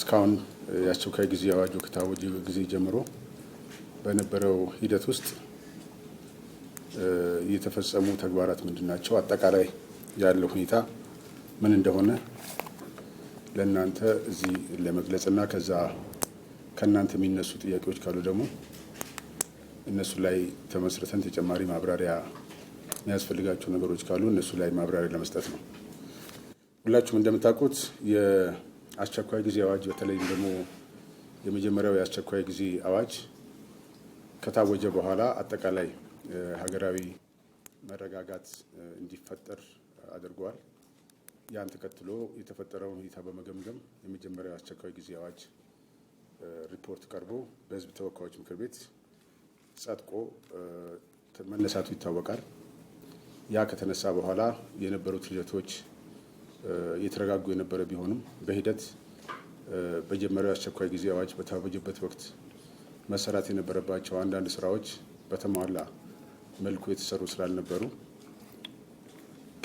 እስካሁን የአስቸኳይ ጊዜ አዋጁ ከታወጀ ጊዜ ጀምሮ በነበረው ሂደት ውስጥ የተፈጸሙ ተግባራት ምንድናቸው፣ አጠቃላይ ያለው ሁኔታ ምን እንደሆነ ለእናንተ እዚህ ለመግለጽና ከዛ ከእናንተ የሚነሱ ጥያቄዎች ካሉ ደግሞ እነሱ ላይ ተመስርተን ተጨማሪ ማብራሪያ የሚያስፈልጋቸው ነገሮች ካሉ እነሱ ላይ ማብራሪያ ለመስጠት ነው። ሁላችሁም እንደምታውቁት የአስቸኳይ ጊዜ አዋጅ በተለይም ደግሞ የመጀመሪያው የአስቸኳይ ጊዜ አዋጅ ከታወጀ በኋላ አጠቃላይ ሀገራዊ መረጋጋት እንዲፈጠር አድርጓል። ያን ተከትሎ የተፈጠረውን ሁኔታ በመገምገም የመጀመሪያው አስቸኳይ ጊዜ አዋጅ ሪፖርት ቀርቦ በሕዝብ ተወካዮች ምክር ቤት ጸድቆ መነሳቱ ይታወቃል። ያ ከተነሳ በኋላ የነበሩት ሂደቶች የተረጋጉ የነበረ ቢሆንም በሂደት በመጀመሪያው አስቸኳይ ጊዜ አዋጅ በታወጀበት ወቅት መሰራት የነበረባቸው አንዳንድ ስራዎች በተሟላ መልኩ የተሰሩ ስላልነበሩ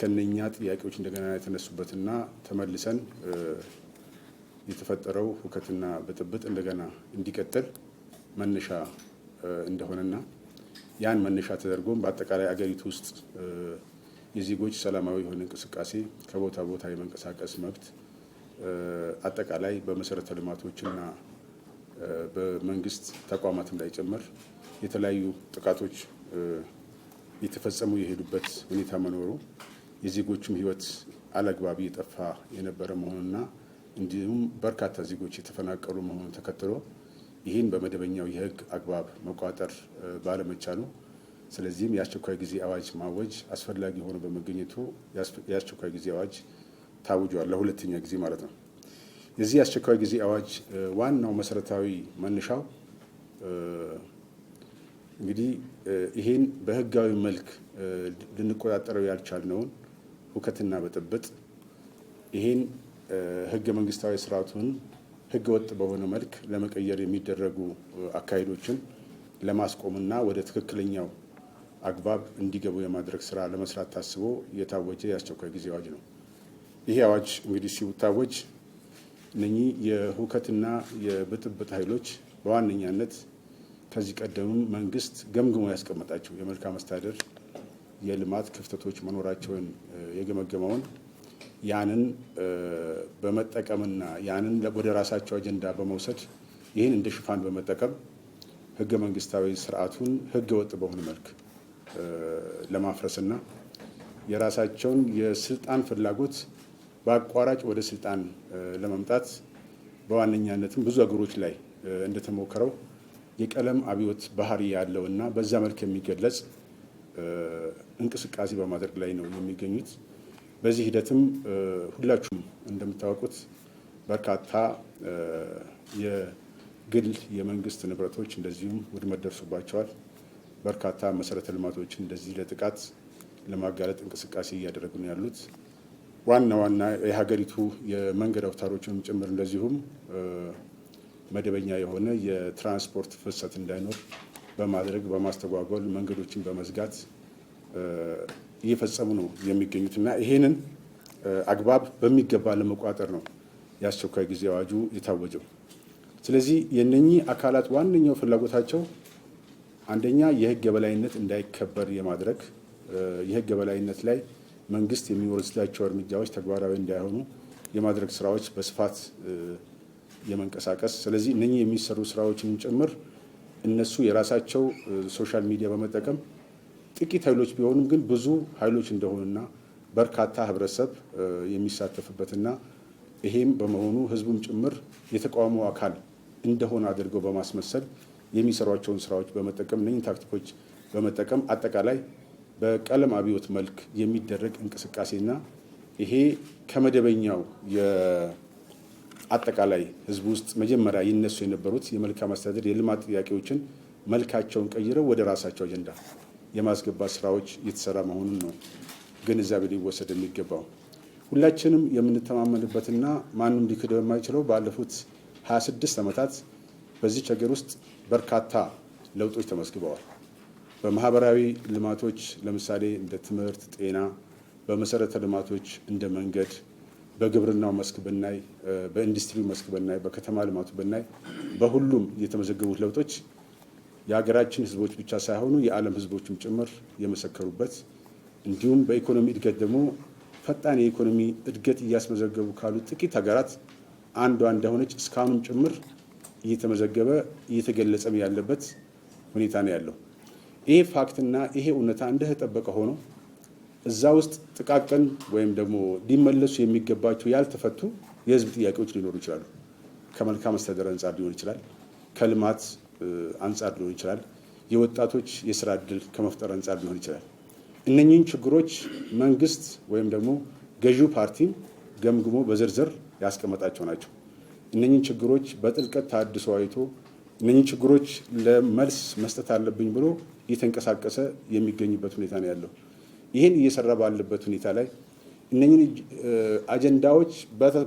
ከነኛ ጥያቄዎች እንደገና የተነሱበትና ተመልሰን የተፈጠረው ሁከትና ብጥብጥ እንደገና እንዲቀጥል መነሻ እንደሆነና ያን መነሻ ተደርጎም በአጠቃላይ አገሪቱ ውስጥ የዜጎች ሰላማዊ የሆነ እንቅስቃሴ ከቦታ ቦታ የመንቀሳቀስ መብት አጠቃላይ በመሰረተ ልማቶችና በመንግስት ተቋማትም ላይ ጭምር የተለያዩ ጥቃቶች የተፈጸሙ የሄዱበት ሁኔታ መኖሩ የዜጎችም ሕይወት አላግባብ የጠፋ የነበረ መሆኑና እንዲሁም በርካታ ዜጎች የተፈናቀሉ መሆኑን ተከትሎ ይህን በመደበኛው የሕግ አግባብ መቋጠር ባለመቻሉ ስለዚህም የአስቸኳይ ጊዜ አዋጅ ማወጅ አስፈላጊ ሆኖ በመገኘቱ የአስቸኳይ ጊዜ አዋጅ ታውጇል፣ ለሁለተኛ ጊዜ ማለት ነው። የዚህ የአስቸኳይ ጊዜ አዋጅ ዋናው መሰረታዊ መነሻው እንግዲህ ይሄን በህጋዊ መልክ ልንቆጣጠረው ያልቻልነውን ሁከትና ብጥብጥ ይሄን ህገ መንግስታዊ ስርዓቱን ህገ ወጥ በሆነ መልክ ለመቀየር የሚደረጉ አካሄዶችን ለማስቆምና ወደ ትክክለኛው አግባብ እንዲገቡ የማድረግ ስራ ለመስራት ታስቦ የታወጀ የአስቸኳይ ጊዜ አዋጅ ነው። ይሄ አዋጅ እንግዲህ ሲታወጅ እነኚህ የሁከትና የብጥብጥ ኃይሎች በዋነኛነት ከዚህ ቀደምም መንግስት ገምግሞ ያስቀመጣቸው የመልካም አስተዳደር የልማት ክፍተቶች መኖራቸውን የገመገመውን ያንን በመጠቀምና ያንን ወደ ራሳቸው አጀንዳ በመውሰድ ይህን እንደ ሽፋን በመጠቀም ህገ መንግስታዊ ስርዓቱን ህገ ወጥ በሆነ መልክ ለማፍረስና የራሳቸውን የስልጣን ፍላጎት በአቋራጭ ወደ ስልጣን ለመምጣት በዋነኛነትም ብዙ አገሮች ላይ እንደተሞከረው የቀለም አብዮት ባህሪ ያለውና በዛ መልክ የሚገለጽ እንቅስቃሴ በማድረግ ላይ ነው የሚገኙት። በዚህ ሂደትም ሁላችሁም እንደምታውቁት በርካታ የግል የመንግስት ንብረቶች እንደዚሁም ውድመት ደርሶባቸዋል። በርካታ መሰረተ ልማቶችን እንደዚህ ለጥቃት ለማጋለጥ እንቅስቃሴ እያደረጉ ነው ያሉት። ዋና ዋና የሀገሪቱ የመንገድ አውታሮችንም ጭምር እንደዚሁም መደበኛ የሆነ የትራንስፖርት ፍሰት እንዳይኖር በማድረግ በማስተጓጎል መንገዶችን በመዝጋት እየፈጸሙ ነው የሚገኙትና ይሄንን አግባብ በሚገባ ለመቋጠር ነው የአስቸኳይ ጊዜ አዋጁ የታወጀው። ስለዚህ የነኚህ አካላት ዋነኛው ፍላጎታቸው አንደኛ የህግ የበላይነት እንዳይከበር የማድረግ የህግ የበላይነት ላይ መንግስት የሚወስዳቸው እርምጃዎች ተግባራዊ እንዳይሆኑ የማድረግ ስራዎች በስፋት የመንቀሳቀስ ስለዚህ እነኚህ የሚሰሩ ስራዎችን ጭምር እነሱ የራሳቸው ሶሻል ሚዲያ በመጠቀም ጥቂት ኃይሎች ቢሆኑም ግን ብዙ ኃይሎች እንደሆኑና በርካታ ህብረተሰብ የሚሳተፍበትና ይሄም በመሆኑ ህዝቡም ጭምር የተቃውሞ አካል እንደሆነ አድርገው በማስመሰል የሚሰሯቸውን ስራዎች በመጠቀም እነኚህ ታክቲኮች በመጠቀም አጠቃላይ በቀለም አብዮት መልክ የሚደረግ እንቅስቃሴና ይሄ ከመደበኛው አጠቃላይ ህዝብ ውስጥ መጀመሪያ ይነሱ የነበሩት የመልካም አስተዳደር የልማት ጥያቄዎችን መልካቸውን ቀይረው ወደ ራሳቸው አጀንዳ የማስገባት ስራዎች እየተሰራ መሆኑን ነው ግንዛቤ ሊወሰድ የሚገባው። ሁላችንም የምንተማመንበትና ማንም ሊክደው የማይችለው ባለፉት 26 ዓመታት በዚህ ሀገር ውስጥ በርካታ ለውጦች ተመዝግበዋል። በማህበራዊ ልማቶች ለምሳሌ እንደ ትምህርት፣ ጤና፣ በመሰረተ ልማቶች እንደ መንገድ በግብርናው መስክ ብናይ፣ በኢንዱስትሪው መስክ ብናይ፣ በከተማ ልማቱ ብናይ በሁሉም የተመዘገቡት ለውጦች የሀገራችን ህዝቦች ብቻ ሳይሆኑ የዓለም ህዝቦችም ጭምር የመሰከሩበት እንዲሁም በኢኮኖሚ እድገት ደግሞ ፈጣን የኢኮኖሚ እድገት እያስመዘገቡ ካሉ ጥቂት ሀገራት አንዷ እንደሆነች እስካሁንም ጭምር እየተመዘገበ እየተገለጸም ያለበት ሁኔታ ነው ያለው። ይሄ ፋክትና ይሄ እውነታ እንደተጠበቀ ሆኖ እዛ ውስጥ ጥቃቅን ወይም ደግሞ ሊመለሱ የሚገባቸው ያልተፈቱ የህዝብ ጥያቄዎች ሊኖሩ ይችላሉ። ከመልካም አስተዳደር አንጻር ሊሆን ይችላል፣ ከልማት አንጻር ሊሆን ይችላል፣ የወጣቶች የስራ እድል ከመፍጠር አንጻር ሊሆን ይችላል። እነኚህን ችግሮች መንግስት ወይም ደግሞ ገዢው ፓርቲ ገምግሞ በዝርዝር ያስቀመጣቸው ናቸው። እነኚህን ችግሮች በጥልቀት ታድሶ አይቶ እነኚህን ችግሮች ለመልስ መስጠት አለብኝ ብሎ እየተንቀሳቀሰ የሚገኝበት ሁኔታ ነው ያለው። ይህን እየሰራ ባለበት ሁኔታ ላይ እነኚህን አጀንዳዎች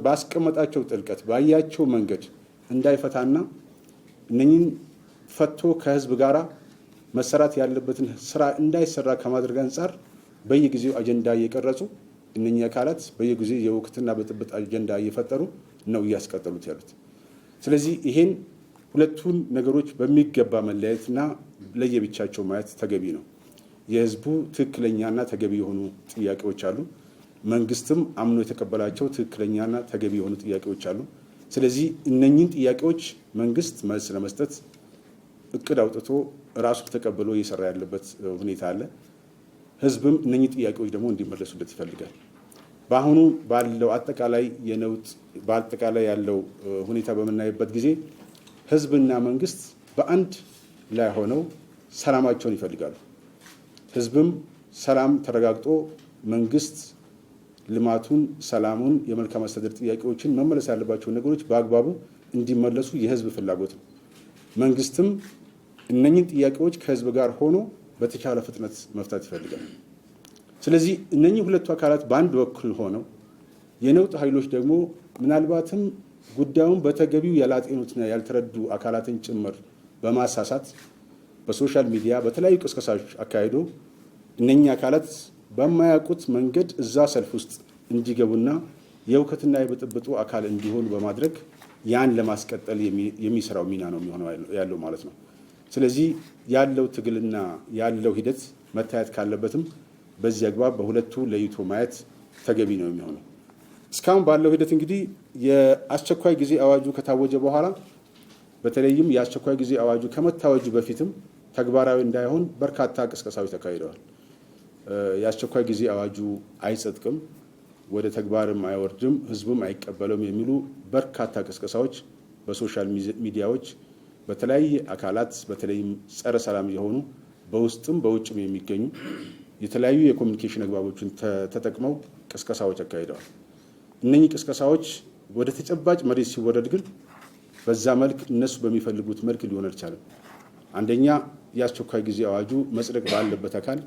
ባስቀመጣቸው ጥልቀት ባያቸው መንገድ እንዳይፈታና እነኚህን ፈቶ ከህዝብ ጋራ መሰራት ያለበትን ስራ እንዳይሰራ ከማድረግ አንጻር በየጊዜው አጀንዳ እየቀረጹ እነኚህ አካላት በየጊዜው የወቅትና በጥብጥ አጀንዳ እየፈጠሩ ነው እያስቀጠሉት ያሉት። ስለዚህ ይሄን ሁለቱን ነገሮች በሚገባ መለያየትና ለየብቻቸው ማየት ተገቢ ነው። የህዝቡ ትክክለኛና ተገቢ የሆኑ ጥያቄዎች አሉ። መንግስትም አምኖ የተቀበላቸው ትክክለኛና ተገቢ የሆኑ ጥያቄዎች አሉ። ስለዚህ እነኚህን ጥያቄዎች መንግስት መልስ ለመስጠት እቅድ አውጥቶ ራሱ ተቀብሎ እየሰራ ያለበት ሁኔታ አለ። ህዝብም እነኚህ ጥያቄዎች ደግሞ እንዲመለሱለት ይፈልጋል። በአሁኑ ባለው አጠቃላይ የነውጥ በአጠቃላይ ያለው ሁኔታ በምናይበት ጊዜ ህዝብና መንግስት በአንድ ላይ ሆነው ሰላማቸውን ይፈልጋሉ። ህዝብም ሰላም ተረጋግጦ መንግስት ልማቱን፣ ሰላሙን፣ የመልካም አስተዳደር ጥያቄዎችን መመለስ ያለባቸው ነገሮች በአግባቡ እንዲመለሱ የህዝብ ፍላጎት ነው። መንግስትም እነኚህን ጥያቄዎች ከህዝብ ጋር ሆኖ በተቻለ ፍጥነት መፍታት ይፈልጋል። ስለዚህ እነኚህ ሁለቱ አካላት በአንድ በኩል ሆነው የነውጥ ኃይሎች ደግሞ ምናልባትም ጉዳዩን በተገቢው ያላጤኑትና ያልተረዱ አካላትን ጭምር በማሳሳት በሶሻል ሚዲያ በተለያዩ ቅስቀሳዎች አካሂዶ እነኚህ አካላት በማያውቁት መንገድ እዛ ሰልፍ ውስጥ እንዲገቡና የእውከትና የብጥብጡ አካል እንዲሆኑ በማድረግ ያን ለማስቀጠል የሚሰራው ሚና ነው የሚሆነው ያለው ማለት ነው። ስለዚህ ያለው ትግልና ያለው ሂደት መታየት ካለበትም በዚህ አግባብ በሁለቱ ለይቶ ማየት ተገቢ ነው የሚሆነው። እስካሁን ባለው ሂደት እንግዲህ የአስቸኳይ ጊዜ አዋጁ ከታወጀ በኋላ በተለይም የአስቸኳይ ጊዜ አዋጁ ከመታወጁ በፊትም ተግባራዊ እንዳይሆን በርካታ ቅስቀሳዎች ተካሂደዋል። የአስቸኳይ ጊዜ አዋጁ አይጸድቅም፣ ወደ ተግባርም አይወርድም፣ ህዝቡም አይቀበለውም የሚሉ በርካታ ቅስቀሳዎች በሶሻል ሚዲያዎች በተለያየ አካላት በተለይም ጸረ ሰላም የሆኑ በውስጥም በውጭም የሚገኙ የተለያዩ የኮሚኒኬሽን አግባቦችን ተጠቅመው ቅስቀሳዎች አካሂደዋል። እነኚህ ቅስቀሳዎች ወደ ተጨባጭ መሬት ሲወረድ ግን በዛ መልክ እነሱ በሚፈልጉት መልክ ሊሆን አልቻለም። አንደኛ የአስቸኳይ ጊዜ አዋጁ መጽደቅ ባለበት አካል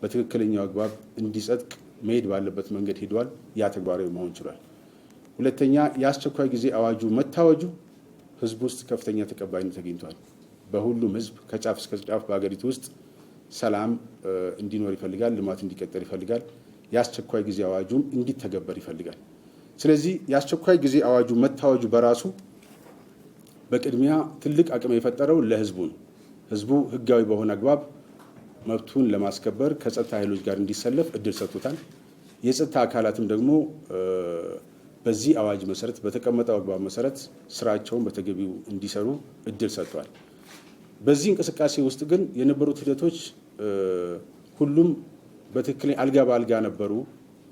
በትክክለኛው አግባብ እንዲጸድቅ መሄድ ባለበት መንገድ ሄዷል። ያ ተግባራዊ መሆን ችሏል። ሁለተኛ የአስቸኳይ ጊዜ አዋጁ መታወጁ ህዝብ ውስጥ ከፍተኛ ተቀባይነት ተገኝቷል። በሁሉም ህዝብ ከጫፍ እስከ ጫፍ በሀገሪቱ ውስጥ ሰላም እንዲኖር ይፈልጋል፣ ልማት እንዲቀጥል ይፈልጋል፣ የአስቸኳይ ጊዜ አዋጁም እንዲተገበር ይፈልጋል። ስለዚህ የአስቸኳይ ጊዜ አዋጁ መታወጁ በራሱ በቅድሚያ ትልቅ አቅም የፈጠረው ለህዝቡ ነው። ህዝቡ ህጋዊ በሆነ አግባብ መብቱን ለማስከበር ከጸጥታ ኃይሎች ጋር እንዲሰለፍ እድል ሰጥቶታል። የጸጥታ አካላትም ደግሞ በዚህ አዋጅ መሰረት በተቀመጠው አግባብ መሰረት ስራቸውን በተገቢው እንዲሰሩ እድል ሰጥቷል። በዚህ እንቅስቃሴ ውስጥ ግን የነበሩት ሂደቶች ሁሉም በትክክል አልጋ በአልጋ ነበሩ፣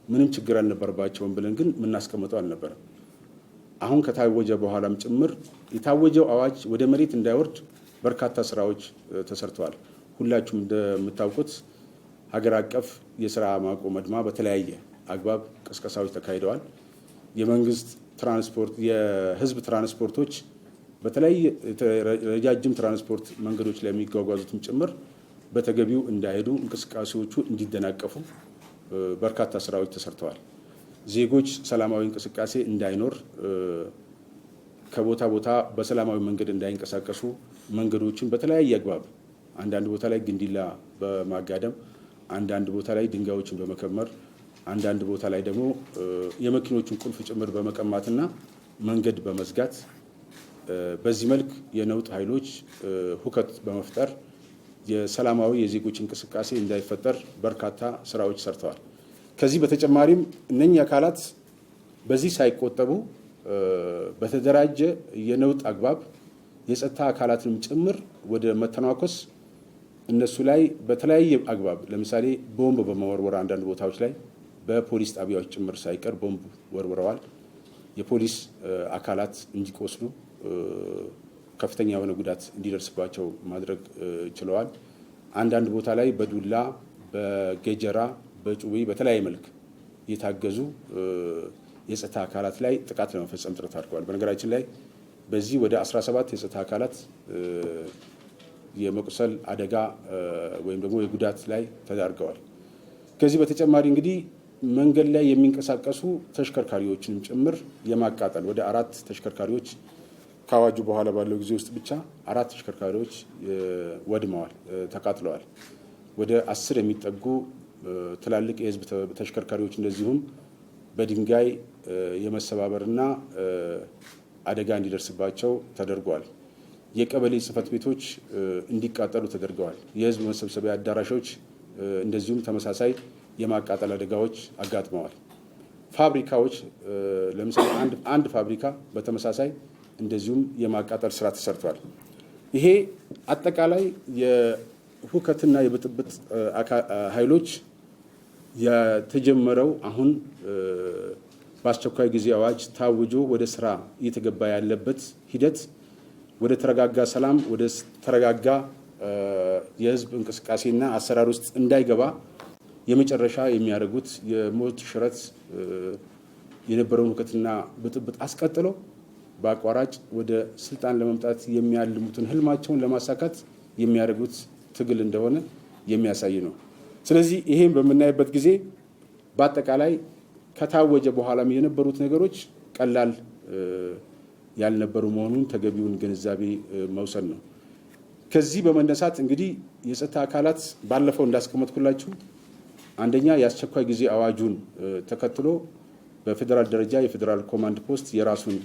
ምንም ችግር አልነበረባቸውም ብለን ግን የምናስቀምጠው አልነበረም። አሁን ከታወጀ በኋላም ጭምር የታወጀው አዋጅ ወደ መሬት እንዳይወርድ በርካታ ስራዎች ተሰርተዋል። ሁላችሁም እንደምታውቁት ሀገር አቀፍ የስራ ማቆም አድማ በተለያየ አግባብ ቅስቀሳዎች ተካሂደዋል። የመንግስት ትራንስፖርት፣ የህዝብ ትራንስፖርቶች በተለያየ ረጃጅም ትራንስፖርት መንገዶች ላይ የሚጓጓዙትም ጭምር በተገቢው እንዳይሄዱ እንቅስቃሴዎቹ እንዲደናቀፉ በርካታ ስራዎች ተሰርተዋል። ዜጎች ሰላማዊ እንቅስቃሴ እንዳይኖር ከቦታ ቦታ በሰላማዊ መንገድ እንዳይንቀሳቀሱ መንገዶችን በተለያየ አግባብ አንዳንድ ቦታ ላይ ግንዲላ በማጋደም አንዳንድ ቦታ ላይ ድንጋዮችን በመከመር አንዳንድ ቦታ ላይ ደግሞ የመኪኖቹን ቁልፍ ጭምር በመቀማትና መንገድ በመዝጋት በዚህ መልክ የነውጥ ኃይሎች ሁከት በመፍጠር የሰላማዊ የዜጎች እንቅስቃሴ እንዳይፈጠር በርካታ ስራዎች ሰርተዋል። ከዚህ በተጨማሪም እነኚህ አካላት በዚህ ሳይቆጠቡ በተደራጀ የነውጥ አግባብ የጸጥታ አካላትንም ጭምር ወደ መተናኮስ እነሱ ላይ በተለያየ አግባብ ለምሳሌ ቦምብ በመወርወር አንዳንድ ቦታዎች ላይ በፖሊስ ጣቢያዎች ጭምር ሳይቀር ቦምብ ወርውረዋል። የፖሊስ አካላት እንዲቆስሉ ከፍተኛ የሆነ ጉዳት እንዲደርስባቸው ማድረግ ችለዋል። አንዳንድ ቦታ ላይ በዱላ በገጀራ በጩቤ በተለያየ መልክ የታገዙ የጸጥታ አካላት ላይ ጥቃት ለመፈጸም ጥረት አድርገዋል። በነገራችን ላይ በዚህ ወደ 17 የጸጥታ አካላት የመቁሰል አደጋ ወይም ደግሞ የጉዳት ላይ ተዳርገዋል። ከዚህ በተጨማሪ እንግዲህ መንገድ ላይ የሚንቀሳቀሱ ተሽከርካሪዎችንም ጭምር የማቃጠል ወደ 4 ተሽከርካሪዎች ካዋጁ በኋላ ባለው ጊዜ ውስጥ ብቻ 4 ተሽከርካሪዎች ወድመዋል፣ ተቃጥለዋል። ወደ 10 የሚጠጉ ትላልቅ የህዝብ ተሽከርካሪዎች እንደዚሁም በድንጋይ የመሰባበርና አደጋ እንዲደርስባቸው ተደርጓል። የቀበሌ ጽህፈት ቤቶች እንዲቃጠሉ ተደርገዋል። የህዝብ መሰብሰቢያ አዳራሾች እንደዚሁም ተመሳሳይ የማቃጠል አደጋዎች አጋጥመዋል። ፋብሪካዎች ለምሳሌ አንድ ፋብሪካ በተመሳሳይ እንደዚሁም የማቃጠል ስራ ተሰርቷል። ይሄ አጠቃላይ የሁከትና የብጥብጥ ኃይሎች የተጀመረው አሁን በአስቸኳይ ጊዜ አዋጅ ታውጆ ወደ ስራ እየተገባ ያለበት ሂደት ወደ ተረጋጋ ሰላም ወደ ተረጋጋ የህዝብ እንቅስቃሴና አሰራር ውስጥ እንዳይገባ የመጨረሻ የሚያደርጉት የሞት ሽረት የነበረውን ሁከትና ብጥብጥ አስቀጥለው በአቋራጭ ወደ ስልጣን ለመምጣት የሚያልሙትን ህልማቸውን ለማሳካት የሚያደርጉት ትግል እንደሆነ የሚያሳይ ነው። ስለዚህ ይሄን በምናይበት ጊዜ በአጠቃላይ ከታወጀ በኋላም የነበሩት ነገሮች ቀላል ያልነበሩ መሆኑን ተገቢውን ግንዛቤ መውሰድ ነው። ከዚህ በመነሳት እንግዲህ የጸጥታ አካላት ባለፈው እንዳስቀመጥኩላችሁ አንደኛ የአስቸኳይ ጊዜ አዋጁን ተከትሎ በፌዴራል ደረጃ የፌዴራል ኮማንድ ፖስት የራሱን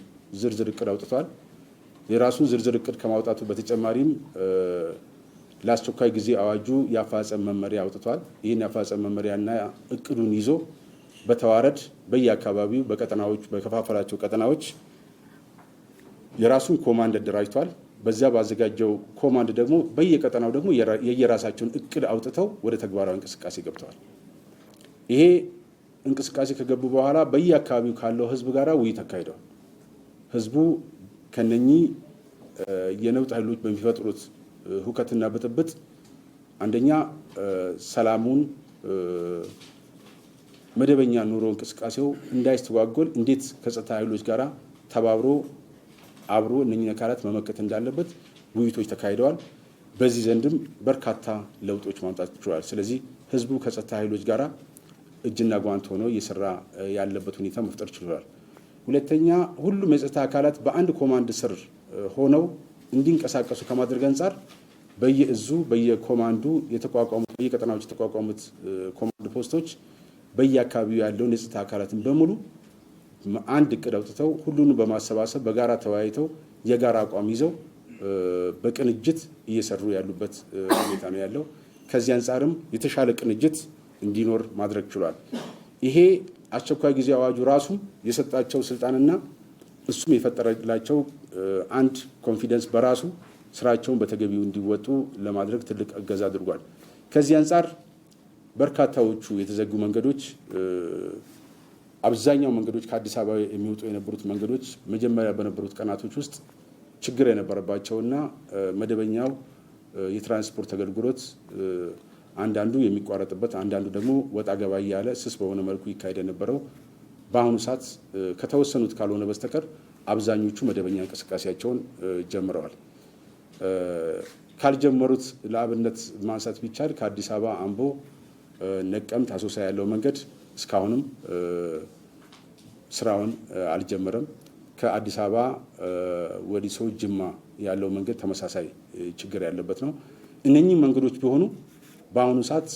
ዝርዝር እቅድ አውጥቷል። የራሱን ዝርዝር እቅድ ከማውጣቱ በተጨማሪም ለአስቸኳይ ጊዜ አዋጁ የአፈጻጸም መመሪያ አውጥቷል። ይህን የአፈጻጸም መመሪያና እቅዱን ይዞ በተዋረድ በየአካባቢው በቀጠናዎች በከፋፈላቸው ቀጠናዎች የራሱን ኮማንድ አደራጅቷል። በዚያ ባዘጋጀው ኮማንድ ደግሞ በየቀጠናው ደግሞ የየራሳቸውን እቅድ አውጥተው ወደ ተግባራዊ እንቅስቃሴ ገብተዋል። ይሄ እንቅስቃሴ ከገቡ በኋላ በየአካባቢው ካለው ህዝብ ጋር ውይይት አካሂደዋል። ህዝቡ ከነኚህ የነውጥ ኃይሎች በሚፈጥሩት ሁከትና ብጥብጥ አንደኛ ሰላሙን መደበኛ ኑሮ እንቅስቃሴው እንዳይስተጓጎል እንዴት ከጸጥታ ኃይሎች ጋር ተባብሮ አብሮ እነኚህ አካላት መመከት እንዳለበት ውይይቶች ተካሂደዋል። በዚህ ዘንድም በርካታ ለውጦች ማምጣት ይችላል። ስለዚህ ህዝቡ ከጸጥታ ኃይሎች ጋር እጅና ጓንት ሆኖ እየሰራ ያለበት ሁኔታ መፍጠር ይችላል። ሁለተኛ ሁሉም የጸጥታ አካላት በአንድ ኮማንድ ስር ሆነው እንዲንቀሳቀሱ ከማድረግ አንጻር በየእዙ በየኮማንዱ የተቋቋሙት በየቀጠናዎች የተቋቋሙት ኮማንድ ፖስቶች በየአካባቢው ያለውን የጸጥታ አካላትን በሙሉ አንድ እቅድ አውጥተው ሁሉንም በማሰባሰብ በጋራ ተወያይተው የጋራ አቋም ይዘው በቅንጅት እየሰሩ ያሉበት ሁኔታ ነው ያለው። ከዚህ አንጻርም የተሻለ ቅንጅት እንዲኖር ማድረግ ችሏል። ይሄ አስቸኳይ ጊዜ አዋጁ ራሱ የሰጣቸው ስልጣንና እሱም የፈጠረላቸው አንድ ኮንፊደንስ በራሱ ስራቸውን በተገቢው እንዲወጡ ለማድረግ ትልቅ እገዛ አድርጓል። ከዚህ አንጻር በርካታዎቹ የተዘጉ መንገዶች አብዛኛው መንገዶች ከአዲስ አበባ የሚወጡ የነበሩት መንገዶች መጀመሪያ በነበሩት ቀናቶች ውስጥ ችግር የነበረባቸውና መደበኛው የትራንስፖርት አገልግሎት አንዳንዱ የሚቋረጥበት አንዳንዱ ደግሞ ወጣ ገባ ያለ ስስ በሆነ መልኩ ይካሄድ የነበረው በአሁኑ ሰዓት ከተወሰኑት ካልሆነ በስተቀር አብዛኞቹ መደበኛ እንቅስቃሴያቸውን ጀምረዋል። ካልጀመሩት ለአብነት ማንሳት ቢቻል ከአዲስ አበባ አምቦ፣ ነቀምት፣ አሶሳ ያለው መንገድ እስካሁንም ስራውን አልጀመረም። ከአዲስ አበባ ወዲሶ ጅማ ያለው መንገድ ተመሳሳይ ችግር ያለበት ነው። እነኚህ መንገዶች ቢሆኑ በአሁኑ ሰዓት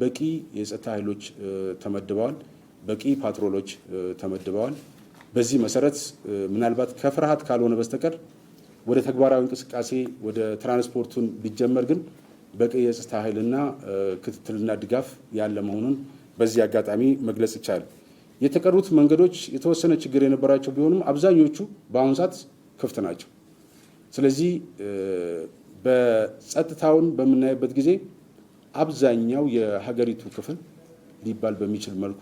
በቂ የጸጥታ ኃይሎች ተመድበዋል። በቂ ፓትሮሎች ተመድበዋል። በዚህ መሰረት ምናልባት ከፍርሃት ካልሆነ በስተቀር ወደ ተግባራዊ እንቅስቃሴ ወደ ትራንስፖርቱን ቢጀመር ግን በቂ የጸጥታ ኃይልና ክትትልና ድጋፍ ያለ መሆኑን በዚህ አጋጣሚ መግለጽ ይቻላል። የተቀሩት መንገዶች የተወሰነ ችግር የነበራቸው ቢሆንም አብዛኞቹ በአሁኑ ሰዓት ክፍት ናቸው። ስለዚህ በጸጥታውን በምናይበት ጊዜ አብዛኛው የሀገሪቱ ክፍል ሊባል በሚችል መልኩ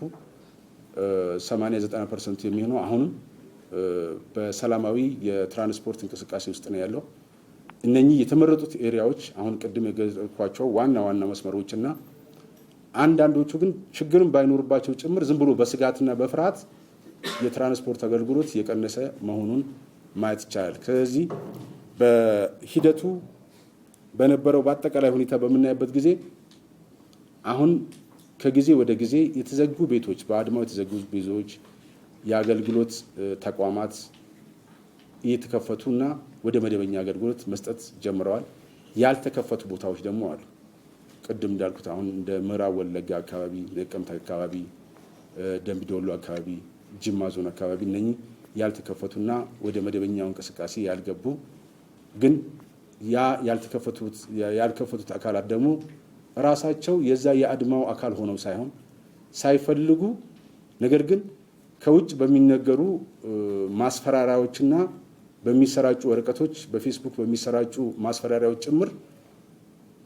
80-90% የሚሆነው አሁንም በሰላማዊ የትራንስፖርት እንቅስቃሴ ውስጥ ነው ያለው። እነኚህ የተመረጡት ኤሪያዎች አሁን ቅድም የገለጽኳቸው ዋና ዋና መስመሮችና አንዳንዶቹ ግን ችግርም ባይኖርባቸው ጭምር ዝም ብሎ በስጋትና በፍርሃት የትራንስፖርት አገልግሎት የቀነሰ መሆኑን ማየት ይቻላል። ስለዚህ በሂደቱ በነበረው በአጠቃላይ ሁኔታ በምናይበት ጊዜ አሁን ከጊዜ ወደ ጊዜ የተዘጉ ቤቶች በአድማው የተዘጉ ቤቶች የአገልግሎት ተቋማት እየተከፈቱና ወደ መደበኛ አገልግሎት መስጠት ጀምረዋል። ያልተከፈቱ ቦታዎች ደግሞ አሉ። ቅድም እንዳልኩት አሁን እንደ ምዕራብ ወለጋ አካባቢ፣ ነቀምት አካባቢ፣ ደምቢዶሎ አካባቢ፣ ጅማ ዞን አካባቢ እነኚህ ያልተከፈቱና ወደ መደበኛው እንቅስቃሴ ያልገቡ ግን ያልከፈቱት አካላት ደግሞ ራሳቸው የዛ የአድማው አካል ሆነው ሳይሆን ሳይፈልጉ ነገር ግን ከውጭ በሚነገሩ ማስፈራሪያዎችና በሚሰራጩ ወረቀቶች በፌስቡክ በሚሰራጩ ማስፈራሪያዎች ጭምር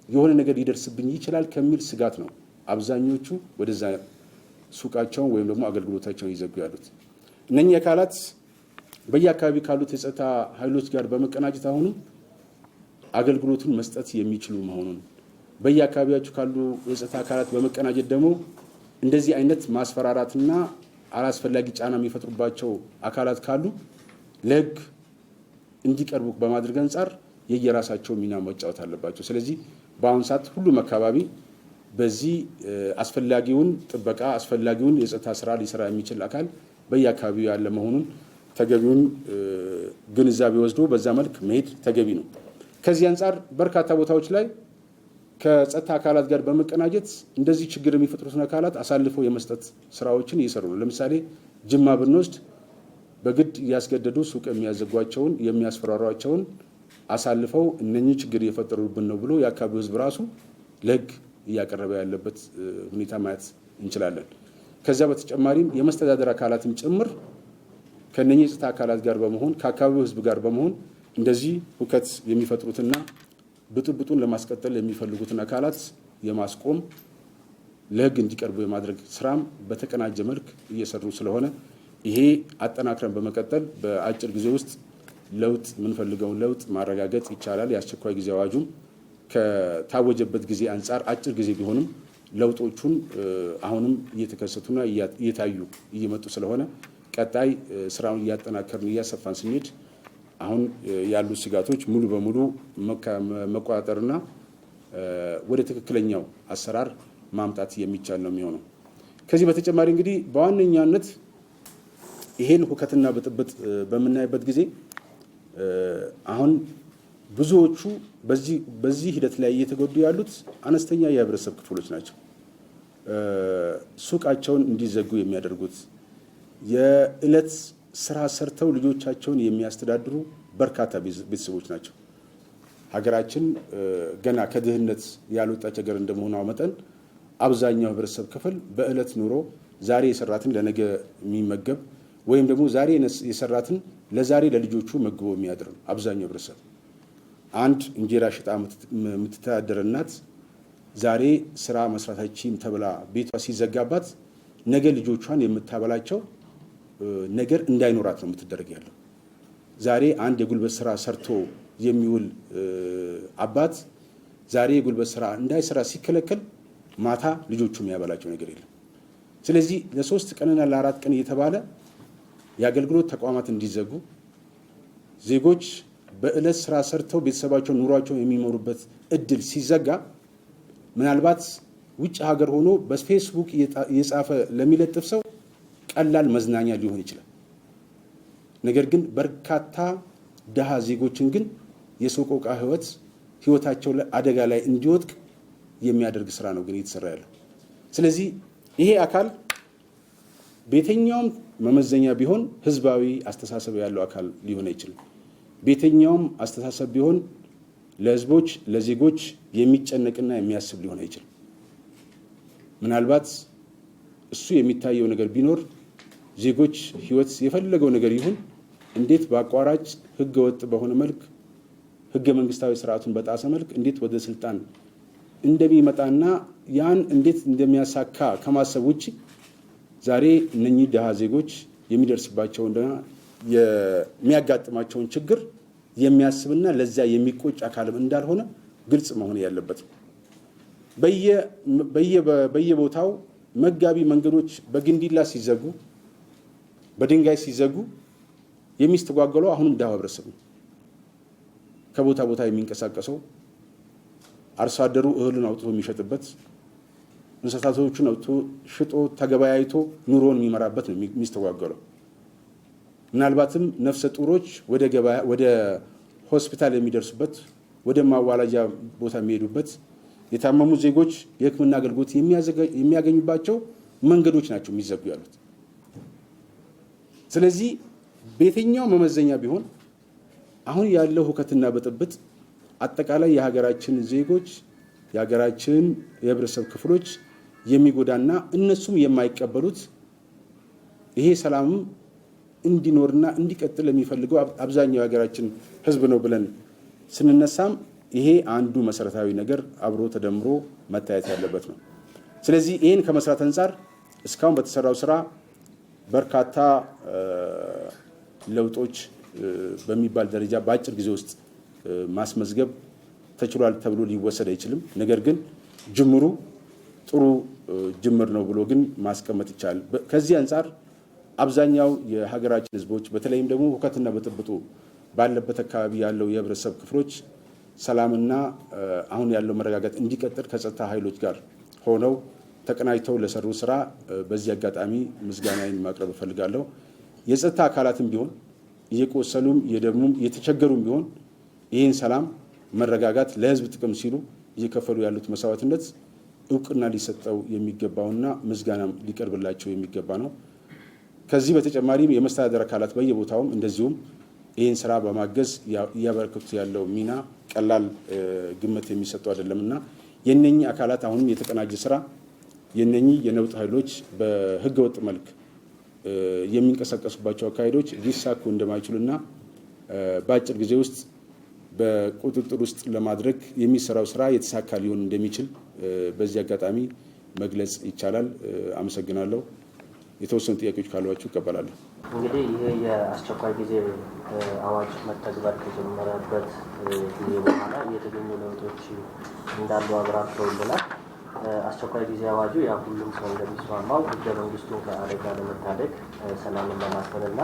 የሆነ ነገር ሊደርስብኝ ይችላል ከሚል ስጋት ነው አብዛኞቹ ወደዛ ሱቃቸውን ወይም ደግሞ አገልግሎታቸውን ይዘጉ ያሉት። እነኚህ አካላት በየአካባቢ ካሉት የጸጥታ ኃይሎች ጋር በመቀናጀት አሁንም አገልግሎቱን መስጠት የሚችሉ መሆኑን በየአካባቢያቸው ካሉ የጸጥታ አካላት በመቀናጀት ደግሞ እንደዚህ አይነት ማስፈራራትና አላስፈላጊ ጫና የሚፈጥሩባቸው አካላት ካሉ ለሕግ እንዲቀርቡ በማድረግ አንጻር የየራሳቸው ሚና መጫወት አለባቸው። ስለዚህ በአሁኑ ሰዓት ሁሉም አካባቢ በዚህ አስፈላጊውን ጥበቃ አስፈላጊውን የጸጥታ ስራ ሊሰራ የሚችል አካል በየአካባቢው ያለ መሆኑን ተገቢውን ግንዛቤ ወስዶ በዛ መልክ መሄድ ተገቢ ነው። ከዚህ አንጻር በርካታ ቦታዎች ላይ ከጸጥታ አካላት ጋር በመቀናጀት እንደዚህ ችግር የሚፈጥሩትን አካላት አሳልፈው የመስጠት ስራዎችን እየሰሩ ነው። ለምሳሌ ጅማ ብንወስድ በግድ እያስገደዱ ሱቅ የሚያዘጓቸውን የሚያስፈራሯቸውን አሳልፈው እነኚህ ችግር እየፈጠሩብን ነው ብሎ የአካባቢው ህዝብ ራሱ ለሕግ እያቀረበ ያለበት ሁኔታ ማየት እንችላለን። ከዚያ በተጨማሪም የመስተዳደር አካላትም ጭምር ከነኚህ የጸጥታ አካላት ጋር በመሆን ከአካባቢው ህዝብ ጋር በመሆን እንደዚህ ሁከት የሚፈጥሩትና ብጥብጡን ለማስቀጠል የሚፈልጉትን አካላት የማስቆም ለሕግ እንዲቀርቡ የማድረግ ስራም በተቀናጀ መልክ እየሰሩ ስለሆነ ይሄ አጠናክረን በመቀጠል በአጭር ጊዜ ውስጥ ለውጥ የምንፈልገውን ለውጥ ማረጋገጥ ይቻላል። የአስቸኳይ ጊዜ አዋጁም ከታወጀበት ጊዜ አንጻር አጭር ጊዜ ቢሆንም ለውጦቹን አሁንም እየተከሰቱና እየታዩ እየመጡ ስለሆነ ቀጣይ ስራውን እያጠናከርን እያሰፋን ስንሄድ አሁን ያሉ ስጋቶች ሙሉ በሙሉ መቆጣጠርና ወደ ትክክለኛው አሰራር ማምጣት የሚቻል ነው የሚሆነው። ከዚህ በተጨማሪ እንግዲህ በዋነኛነት ይሄን ሁከትና ብጥብጥ በምናይበት ጊዜ አሁን ብዙዎቹ በዚህ ሂደት ላይ እየተጎዱ ያሉት አነስተኛ የህብረተሰብ ክፍሎች ናቸው። ሱቃቸውን እንዲዘጉ የሚያደርጉት የዕለት ስራ ሰርተው ልጆቻቸውን የሚያስተዳድሩ በርካታ ቤተሰቦች ናቸው። ሀገራችን ገና ከድህነት ያልወጣች ሀገር እንደመሆኗ መጠን አብዛኛው ህብረተሰብ ክፍል በዕለት ኑሮ ዛሬ የሰራትን ለነገ የሚመገብ ወይም ደግሞ ዛሬ የሰራትን ለዛሬ ለልጆቹ መግቦ የሚያድር ነው። አብዛኛው ህብረተሰብ አንድ እንጀራ ሽጣ የምትተዳደር እናት ዛሬ ስራ መስራታችን ተብላ ቤቷ ሲዘጋባት ነገ ልጆቿን የምታበላቸው ነገር እንዳይኖራት ነው የምትደረግ ያለው። ዛሬ አንድ የጉልበት ስራ ሰርቶ የሚውል አባት ዛሬ የጉልበት ስራ እንዳይሰራ ሲከለከል ማታ ልጆቹ የሚያበላቸው ነገር የለም። ስለዚህ ለ3 ቀንና ለ4 ቀን እየተባለ የአገልግሎት ተቋማት እንዲዘጉ ዜጎች በእለት ስራ ሰርተው ቤተሰባቸውን ኑሯቸውን የሚመሩበት እድል ሲዘጋ ምናልባት ውጭ ሀገር ሆኖ በፌስቡክ እየጻፈ ለሚለጥፍ ሰው ቀላል መዝናኛ ሊሆን ይችላል። ነገር ግን በርካታ ደሃ ዜጎችን ግን የሰቆቃ ህይወታቸው አደጋ ላይ እንዲወድቅ የሚያደርግ ስራ ነው ግን እየተሰራ ያለው። ስለዚህ ይሄ አካል በየትኛውም መመዘኛ ቢሆን ህዝባዊ አስተሳሰብ ያለው አካል ሊሆን አይችልም። በየትኛውም አስተሳሰብ ቢሆን ለህዝቦች ለዜጎች የሚጨነቅና የሚያስብ ሊሆን አይችልም። ምናልባት እሱ የሚታየው ነገር ቢኖር ዜጎች ህይወት የፈለገው ነገር ይሁን እንዴት በአቋራጭ ህገ ወጥ በሆነ መልክ ህገ መንግስታዊ ስርዓቱን በጣሰ መልክ እንዴት ወደ ስልጣን እንደሚመጣና ያን እንዴት እንደሚያሳካ ከማሰብ ውጪ ዛሬ እነኚህ ደሃ ዜጎች የሚደርስባቸውና የሚያጋጥማቸውን ችግር የሚያስብና ለዛ የሚቆጭ አካልም እንዳልሆነ ግልጽ መሆን ያለበት ነው። በየቦታው መጋቢ መንገዶች በግንዲላ ሲዘጉ በድንጋይ ሲዘጉ የሚስተጓገለው አሁንም ደሃ ህብረተሰብ ነው። ከቦታ ቦታ የሚንቀሳቀሰው አርሶ አደሩ እህሉን አውጥቶ የሚሸጥበት እንስሳቶቹን አውጥቶ ሽጦ ተገበያይቶ ኑሮን የሚመራበት ነው የሚስተጓገለው። ምናልባትም ነፍሰ ጡሮች ወደ ሆስፒታል የሚደርሱበት ወደ ማዋላጃ ቦታ የሚሄዱበት የታመሙ ዜጎች የሕክምና አገልግሎት የሚያገኙባቸው መንገዶች ናቸው የሚዘጉ ያሉት። ስለዚህ በየትኛው መመዘኛ ቢሆን አሁን ያለው ሁከትና ብጥብጥ አጠቃላይ የሀገራችን ዜጎች የሀገራችን የህብረተሰብ ክፍሎች የሚጎዳና እነሱም የማይቀበሉት ይሄ ሰላም እንዲኖርና እንዲቀጥል የሚፈልገው አብዛኛው የሀገራችን ህዝብ ነው ብለን ስንነሳም ይሄ አንዱ መሰረታዊ ነገር አብሮ ተደምሮ መታየት ያለበት ነው። ስለዚህ ይሄን ከመስራት አንፃር እስካሁን በተሰራው ስራ በርካታ ለውጦች በሚባል ደረጃ በአጭር ጊዜ ውስጥ ማስመዝገብ ተችሏል ተብሎ ሊወሰድ አይችልም። ነገር ግን ጅምሩ ጥሩ ጅምር ነው ብሎ ግን ማስቀመጥ ይቻላል። ከዚህ አንፃር አብዛኛው የሀገራችን ህዝቦች በተለይም ደግሞ ሁከትና ብጥብጡ ባለበት አካባቢ ያለው የህብረተሰብ ክፍሎች ሰላምና አሁን ያለው መረጋጋት እንዲቀጥል ከጸጥታ ኃይሎች ጋር ሆነው ተቀናጅተው ለሰሩ ስራ በዚህ አጋጣሚ ምስጋናዬን ማቅረብ እፈልጋለሁ። የጸጥታ አካላትም ቢሆን እየቆሰሉም የደሙም የተቸገሩም ቢሆን ይህን ሰላም መረጋጋት ለህዝብ ጥቅም ሲሉ እየከፈሉ ያሉት መስዋዕትነት እውቅና ሊሰጠው የሚገባውና ምስጋናም ሊቀርብላቸው የሚገባ ነው። ከዚህ በተጨማሪም የመስተዳደር አካላት በየቦታውም እንደዚሁም ይህን ስራ በማገዝ እያበረከቱት ያለው ሚና ቀላል ግምት የሚሰጠው አይደለምና የነኚህ አካላት አሁንም የተቀናጀ ስራ የነኚህ የነውጥ ኃይሎች በህገወጥ መልክ የሚንቀሳቀሱባቸው አካሄዶች ሊሳኩ እንደማይችሉና በአጭር ጊዜ ውስጥ በቁጥጥር ውስጥ ለማድረግ የሚሰራው ስራ የተሳካ ሊሆን እንደሚችል በዚህ አጋጣሚ መግለጽ ይቻላል። አመሰግናለሁ። የተወሰኑ ጥያቄዎች ካሏችሁ እቀበላለሁ። እንግዲህ ይሄ የአስቸኳይ ጊዜ አዋጅ መተግበር ከጀመረበት ጊዜ በኋላ የተገኙ ለውጦች እንዳሉ አብራርተውልናል። አስቸኳይ ጊዜ አዋጁ ያ ሁሉም ሰው እንደሚስማማው ህገ መንግስቱን ከአደጋ ለመታደግ ሰላምን ለማስፈንና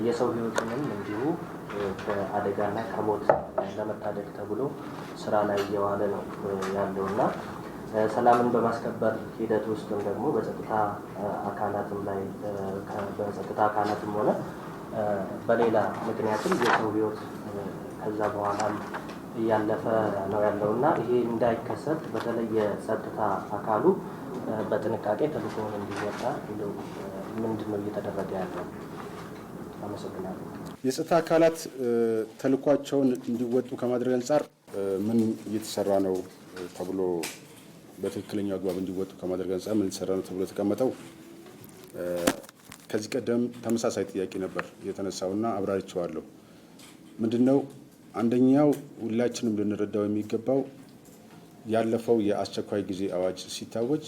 የሰው ህይወትንም እንዲሁ ከአደጋና ከሞት ለመታደግ ተብሎ ስራ ላይ እየዋለ ነው ያለውና ሰላምን በማስከበር ሂደት ውስጥም ደግሞ በጸጥታ አካላትም ሆነ በሌላ ምክንያትም የሰው ህይወት ከዛ በኋላ እያለፈ ነው ያለውና ይሄ እንዳይከሰት በተለይ የጸጥታ አካሉ በጥንቃቄ ተልእኮውን እንዲወጣ ምንድን ነው እየተደረገ ያለው? አመሰግናለሁ። የጸጥታ አካላት ተልእኳቸውን እንዲወጡ ከማድረግ አንጻር ምን እየተሰራ ነው ተብሎ በትክክለኛው አግባብ እንዲወጡ ከማድረግ አንጻር ምን እየተሰራ ነው ተብሎ የተቀመጠው ከዚህ ቀደም ተመሳሳይ ጥያቄ ነበር የተነሳውና አብራርቼዋለሁ። ምንድነው አንደኛው ሁላችንም ልንረዳው የሚገባው ያለፈው የአስቸኳይ ጊዜ አዋጅ ሲታወጅ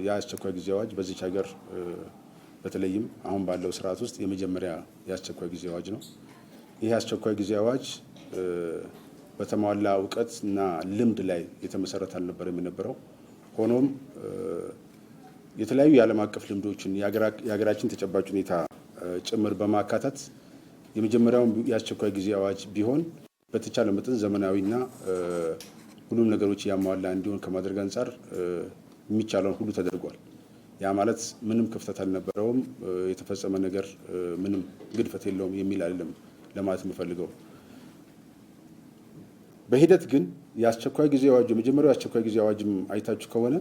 የአስቸኳይ ጊዜ አዋጅ በዚህ ሀገር በተለይም አሁን ባለው ስርዓት ውስጥ የመጀመሪያ የአስቸኳይ ጊዜ አዋጅ ነው። ይህ አስቸኳይ ጊዜ አዋጅ በተሟላ እውቀት እና ልምድ ላይ የተመሰረተ አልነበረም የነበረው። ሆኖም የተለያዩ የዓለም አቀፍ ልምዶችን የሀገራችን ተጨባጭ ሁኔታ ጭምር በማካተት የመጀመሪያው የአስቸኳይ ጊዜ አዋጅ ቢሆን በተቻለ መጠን ዘመናዊና ሁሉም ነገሮች ያሟላ እንዲሆን ከማድረግ አንጻር የሚቻለውን ሁሉ ተደርጓል። ያ ማለት ምንም ክፍተት አልነበረውም፣ የተፈጸመ ነገር ምንም ግድፈት የለውም የሚል አይደለም ለማለት የምፈልገው። በሂደት ግን የአስቸኳይ ጊዜ አዋጅ የመጀመሪያው የአስቸኳይ ጊዜ አዋጅም አይታችሁ ከሆነ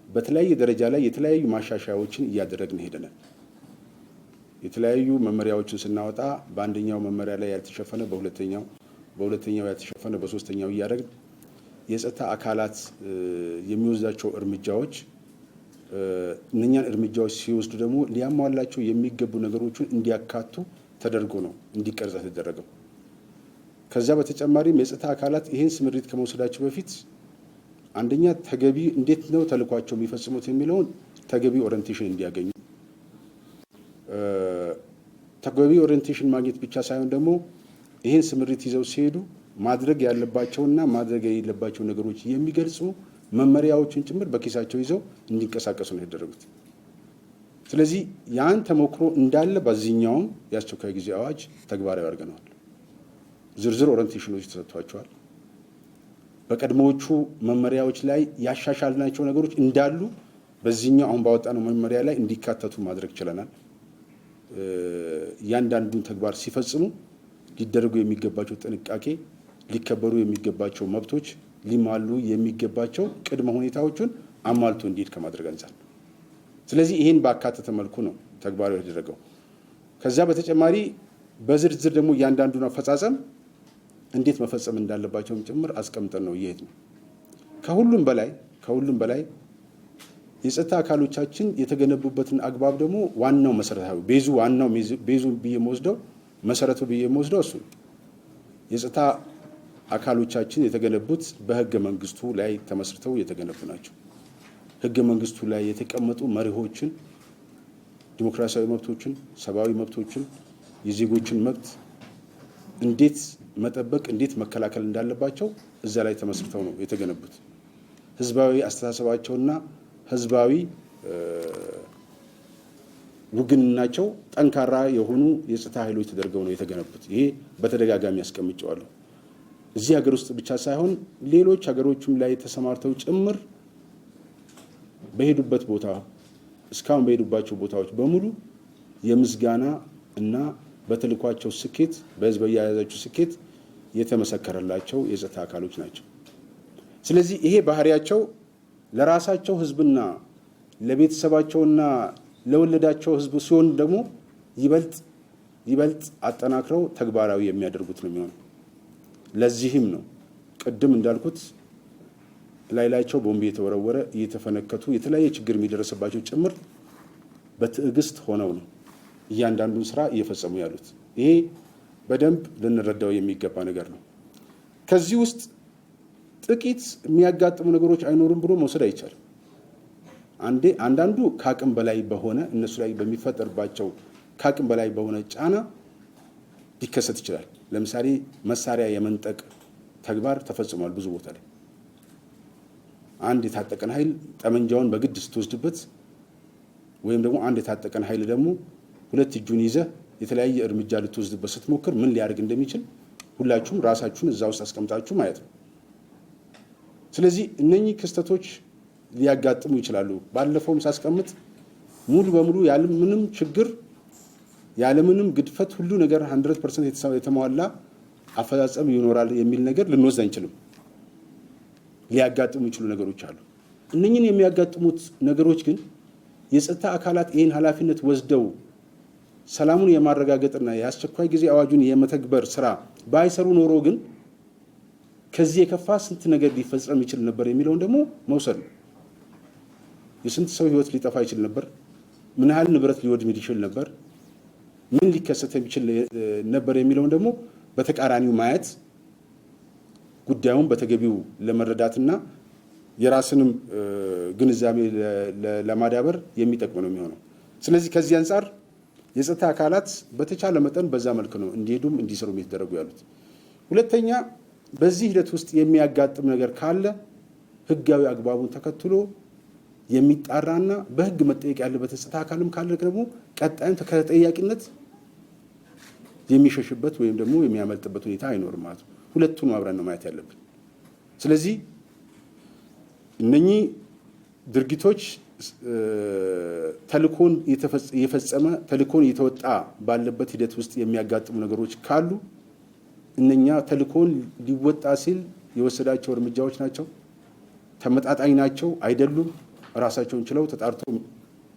በተለያየ ደረጃ ላይ የተለያዩ ማሻሻያዎችን እያደረግን ሄደናል። የተለያዩ መመሪያዎችን ስናወጣ በአንደኛው መመሪያ ላይ ያልተሸፈነ በሁለተኛው ያልተሸፈነ በሶስተኛው እያደረግን የጸጥታ አካላት የሚወስዳቸው እርምጃዎች እነኛን እርምጃዎች ሲወስዱ ደግሞ ሊያሟላቸው የሚገቡ ነገሮችን እንዲያካቱ ተደርጎ ነው እንዲቀርጽ ተደረገው። ከዛ በተጨማሪም የጸጥታ አካላት ይህን ስምሪት ከመውሰዳቸው በፊት አንደኛ ተገቢ እንዴት ነው ተልኳቸው የሚፈጽሙት የሚለውን ተገቢ ኦሪንቴሽን እንዲያገኙ፣ ተገቢ ኦሪንቴሽን ማግኘት ብቻ ሳይሆን ደግሞ ይህን ስምሪት ይዘው ሲሄዱ ማድረግ ያለባቸውና ማድረግ የሌለባቸው ነገሮች የሚገልጹ መመሪያዎችን ጭምር በኪሳቸው ይዘው እንዲንቀሳቀሱ ነው ያደረጉት። ስለዚህ ያን ተሞክሮ እንዳለ በዚህኛውም የአስቸኳይ ጊዜ አዋጅ ተግባራዊ አድርገናል። ዝርዝር ኦሪንቴሽኖች ተሰጥቷቸዋል። በቀድሞዎቹ መመሪያዎች ላይ ያሻሻልናቸው ነገሮች እንዳሉ በዚህኛው አሁን ባወጣነው መመሪያ ላይ እንዲካተቱ ማድረግ ችለናል። እያንዳንዱን ተግባር ሲፈጽሙ ሊደረጉ የሚገባቸው ጥንቃቄ፣ ሊከበሩ የሚገባቸው መብቶች፣ ሊሟሉ የሚገባቸው ቅድመ ሁኔታዎችን አሟልቶ እንዲሄድ ከማድረግ አንጻር፣ ስለዚህ ይህን ባካተተ መልኩ ነው ተግባራዊ የተደረገው። ከዛ በተጨማሪ በዝርዝር ደግሞ እያንዳንዱን አፈጻጸም እንዴት መፈጸም እንዳለባቸውም ጭምር አስቀምጠን ነው እየሄድ ነው። ከሁሉም በላይ የጸጥታ አካሎቻችን የተገነቡበትን አግባብ ደግሞ ዋናው መሰረታዊ ቤዙ ብዬ የምወስደው መሰረቱ ብዬ የምወስደው እሱ የጸጥታ አካሎቻችን የተገነቡት በህገ መንግስቱ ላይ ተመስርተው የተገነቡ ናቸው። ህገ መንግስቱ ላይ የተቀመጡ መርሆችን፣ ዲሞክራሲያዊ መብቶችን፣ ሰብአዊ መብቶችን፣ የዜጎችን መብት እንዴት መጠበቅ እንዴት መከላከል እንዳለባቸው እዛ ላይ ተመስርተው ነው የተገነቡት። ህዝባዊ አስተሳሰባቸውና ህዝባዊ ውግንናቸው ጠንካራ የሆኑ የጸጥታ ኃይሎች ተደርገው ነው የተገነቡት። ይሄ በተደጋጋሚ አስቀምጨዋለሁ። እዚህ ሀገር ውስጥ ብቻ ሳይሆን ሌሎች ሀገሮችም ላይ ተሰማርተው ጭምር በሄዱበት ቦታ እስካሁን በሄዱባቸው ቦታዎች በሙሉ የምስጋና እና በተልኳቸው ስኬት በህዝብ ያያዛቸው ስኬት የተመሰከረላቸው የጸጥታ አካሎች ናቸው። ስለዚህ ይሄ ባህሪያቸው ለራሳቸው ህዝብና ለቤተሰባቸውና ለወለዳቸው ህዝብ ሲሆን ደግሞ ይበልጥ አጠናክረው ተግባራዊ የሚያደርጉት ነው የሚሆነው። ለዚህም ነው ቅድም እንዳልኩት ላይላቸው ቦምብ የተወረወረ እየተፈነከቱ የተለያየ ችግር የሚደርስባቸው ጭምር በትዕግስት ሆነው ነው እያንዳንዱን ስራ እየፈጸሙ ያሉት። ይሄ በደንብ ልንረዳው የሚገባ ነገር ነው። ከዚህ ውስጥ ጥቂት የሚያጋጥሙ ነገሮች አይኖሩም ብሎ መውሰድ አይቻልም። አንዳንዱ ከአቅም በላይ በሆነ እነሱ ላይ በሚፈጠርባቸው ከአቅም በላይ በሆነ ጫና ሊከሰት ይችላል። ለምሳሌ መሳሪያ የመንጠቅ ተግባር ተፈጽሟል ብዙ ቦታ ላይ። አንድ የታጠቀን ኃይል ጠመንጃውን በግድ ስትወስድበት ወይም ደግሞ አንድ የታጠቀን ኃይል ደግሞ ሁለት እጁን ይዘህ የተለያየ እርምጃ ልትወስድበት ስትሞክር ምን ሊያደርግ እንደሚችል ሁላችሁም ራሳችሁን እዛ ውስጥ አስቀምጣችሁ ማየት ነው። ስለዚህ እነኚህ ክስተቶች ሊያጋጥሙ ይችላሉ። ባለፈውም ሳስቀምጥ ሙሉ በሙሉ ያለምንም ችግር ያለምንም ግድፈት ሁሉ ነገር 100% የተሟላ አፈጻጸም ይኖራል የሚል ነገር ልንወስድ አንችልም። ሊያጋጥሙ ይችሉ ነገሮች አሉ። እነኚህን የሚያጋጥሙት ነገሮች ግን የጸጥታ አካላት ይህን ኃላፊነት ወስደው ሰላሙን የማረጋገጥና የአስቸኳይ ጊዜ አዋጁን የመተግበር ስራ ባይሰሩ ኖሮ ግን ከዚህ የከፋ ስንት ነገር ሊፈጸም ይችል ነበር የሚለውን ደግሞ መውሰድ ነው። የስንት ሰው ህይወት ሊጠፋ ይችል ነበር፣ ምን ያህል ንብረት ሊወድም ይችል ነበር፣ ምን ሊከሰት ይችል ነበር የሚለውን ደግሞ በተቃራኒው ማየት ጉዳዩን በተገቢው ለመረዳትና የራስንም ግንዛቤ ለማዳበር የሚጠቅም ነው የሚሆነው። ስለዚህ ከዚህ አንፃር የጸጥታ አካላት በተቻለ መጠን በዛ መልኩ ነው እንዲሄዱም እንዲሰሩ የሚደረጉ ያሉት። ሁለተኛ በዚህ ሂደት ውስጥ የሚያጋጥም ነገር ካለ ህጋዊ አግባቡን ተከትሎ የሚጣራና በህግ መጠየቅ ያለበት የጸጥታ አካልም ካለ ደግሞ ቀጣይም ከተጠያቂነት የሚሸሽበት ወይም ደግሞ የሚያመልጥበት ሁኔታ አይኖርም ማለት ነው። ሁለቱን አብረን ነው ማየት ያለብን። ስለዚህ እነኚህ ድርጊቶች ተልኮን የፈጸመ ተልኮን የተወጣ ባለበት ሂደት ውስጥ የሚያጋጥሙ ነገሮች ካሉ እነኛ ተልኮን ሊወጣ ሲል የወሰዳቸው እርምጃዎች ናቸው፣ ተመጣጣኝ ናቸው አይደሉም፣ ራሳቸውን ችለው ተጣርቶ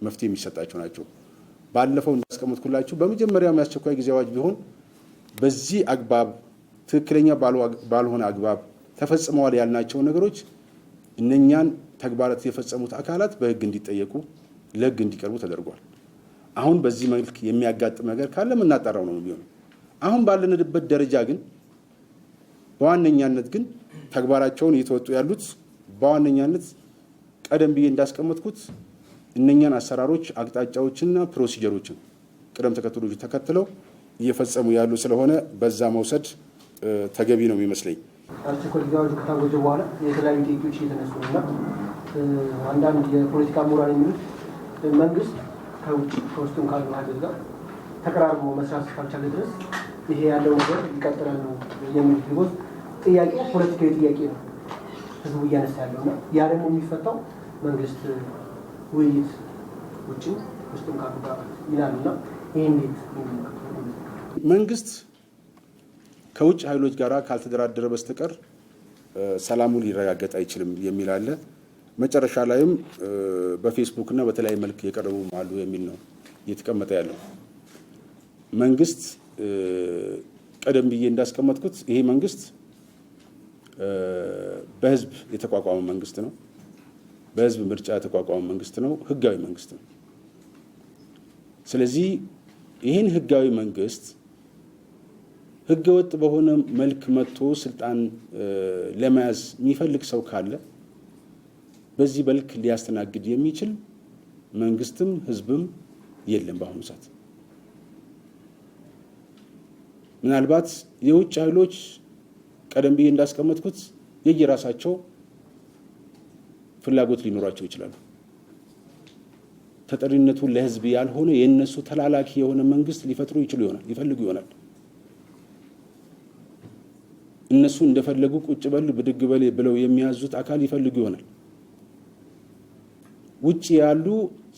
መፍትሄ የሚሰጣቸው ናቸው። ባለፈው እንዳስቀመጥኩላችሁ በመጀመሪያው የአስቸኳይ ጊዜ አዋጅ ቢሆን በዚህ አግባብ ትክክለኛ ባልሆነ አግባብ ተፈጽመዋል ያልናቸው ነገሮች እነኛን ተግባራት የፈጸሙት አካላት በህግ እንዲጠየቁ ለህግ እንዲቀርቡ ተደርጓል። አሁን በዚህ መልክ የሚያጋጥም ነገር ካለ የምናጣራው ነው የሚሆነው። አሁን ባለንበት ደረጃ ግን በዋነኛነት ግን ተግባራቸውን እየተወጡ ያሉት በዋነኛነት ቀደም ብዬ እንዳስቀመጥኩት እነኛን አሰራሮች አቅጣጫዎችና ፕሮሲጀሮችን ቅደም ተከተሎች ተከትለው እየፈጸሙ ያሉ ስለሆነ በዛ መውሰድ ተገቢ ነው የሚመስለኝ። አስቸኳይ ጊዜ አዋጁ ከታወጀ በኋላ የተለያዩ ጥያቄዎች እየተነሱ ነውና አንዳንድ የፖለቲካ ምሁራን የሚሉት መንግስት ከውስጡም ካሉ ሀገር ጋር ተቀራርቦ መስራት እስካልቻለ ድረስ ይሄ ያለው ነገር ይቀጥላል ነው የሚሉት። ቢሆን ጥያቄ ፖለቲካዊ ጥያቄ ነው ህዝቡ እያነሳ ያለውና ያ ደግሞ የሚፈታው መንግስት ውይይት ውስጥም ካሉ ጋር ይላሉና ይሄ እንዴት መንግስት ከውጭ ኃይሎች ጋር ካልተደራደረ በስተቀር ሰላሙ ሊረጋገጥ አይችልም የሚል አለ። መጨረሻ ላይም በፌስቡክ እና በተለያየ መልክ የቀረቡ አሉ የሚል ነው እየተቀመጠ ያለው። መንግስት ቀደም ብዬ እንዳስቀመጥኩት ይሄ መንግስት በህዝብ የተቋቋመ መንግስት ነው። በህዝብ ምርጫ የተቋቋመ መንግስት ነው። ህጋዊ መንግስት ነው። ስለዚህ ይህን ህጋዊ መንግስት ህገወጥ በሆነ መልክ መጥቶ ስልጣን ለመያዝ የሚፈልግ ሰው ካለ በዚህ መልክ ሊያስተናግድ የሚችል መንግስትም ህዝብም የለም በአሁኑ ሰዓት። ምናልባት የውጭ ኃይሎች ቀደም ብዬ እንዳስቀመጥኩት የየራሳቸው ፍላጎት ሊኖራቸው ይችላሉ። ተጠሪነቱ ለህዝብ ያልሆነ የነሱ ተላላኪ የሆነ መንግስት ሊፈጥሩ ይፈልጉ ይሆናል። እነሱ እንደፈለጉ ቁጭ በል ብድግ በል ብለው የሚያዙት አካል ይፈልጉ ይሆናል። ውጭ ያሉ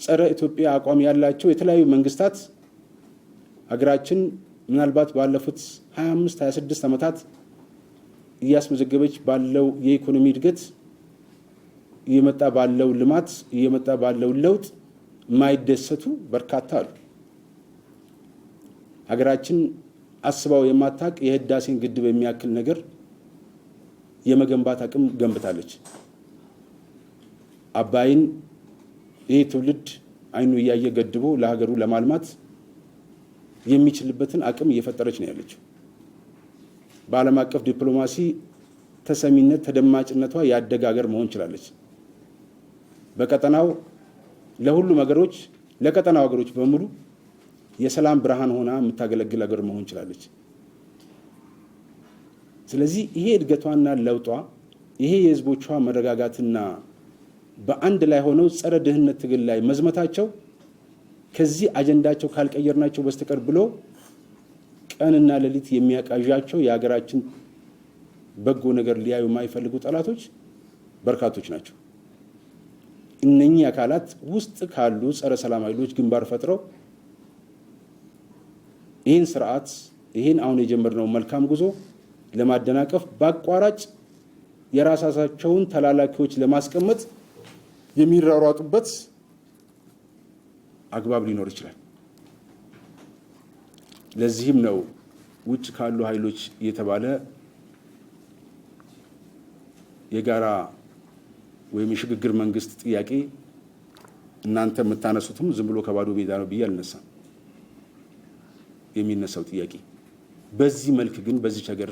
ጸረ ኢትዮጵያ አቋም ያላቸው የተለያዩ መንግስታት ሀገራችን ምናልባት ባለፉት 25-26 ዓመታት እያስመዘገበች ባለው የኢኮኖሚ እድገት እየመጣ ባለው ልማት እየመጣ ባለው ለውጥ ማይደሰቱ በርካታ አሉ። ሀገራችን አስባው የማታቅ የህዳሴን ግድብ የሚያክል ነገር የመገንባት አቅም ገንብታለች። አባይን ይህ ትውልድ አይኑ እያየ ገድቦ ለሀገሩ ለማልማት የሚችልበትን አቅም እየፈጠረች ነው ያለችው። በዓለም አቀፍ ዲፕሎማሲ ተሰሚነት ተደማጭነቷ ያደገ ሀገር መሆን ችላለች። በቀጠናው ለሁሉም ሀገሮች ለቀጠናው ሀገሮች በሙሉ የሰላም ብርሃን ሆና የምታገለግል ሀገር መሆን ችላለች። ስለዚህ ይሄ እድገቷና ለውጧ ይሄ የህዝቦቿ መረጋጋትና በአንድ ላይ ሆነው ጸረ ድህነት ትግል ላይ መዝመታቸው ከዚህ አጀንዳቸው ካልቀየርናቸው በስተቀር ብሎ ቀንና ሌሊት የሚያቃዣቸው የሀገራችን በጎ ነገር ሊያዩ የማይፈልጉ ጠላቶች በርካቶች ናቸው። እነኚህ አካላት ውስጥ ካሉ ጸረ ሰላም ኃይሎች ግንባር ፈጥረው ይህን ስርዓት ይህን አሁን የጀመርነው መልካም ጉዞ ለማደናቀፍ በአቋራጭ የራሳቸውን ተላላኪዎች ለማስቀመጥ የሚራሯጡበት አግባብ ሊኖር ይችላል። ለዚህም ነው ውጭ ካሉ ኃይሎች የተባለ የጋራ ወይም የሽግግር መንግስት ጥያቄ እናንተ የምታነሱትም ዝም ብሎ ከባዶ ሜዳ ነው ብዬ አልነሳም። የሚነሳው ጥያቄ በዚህ መልክ ግን በዚህ ሀገር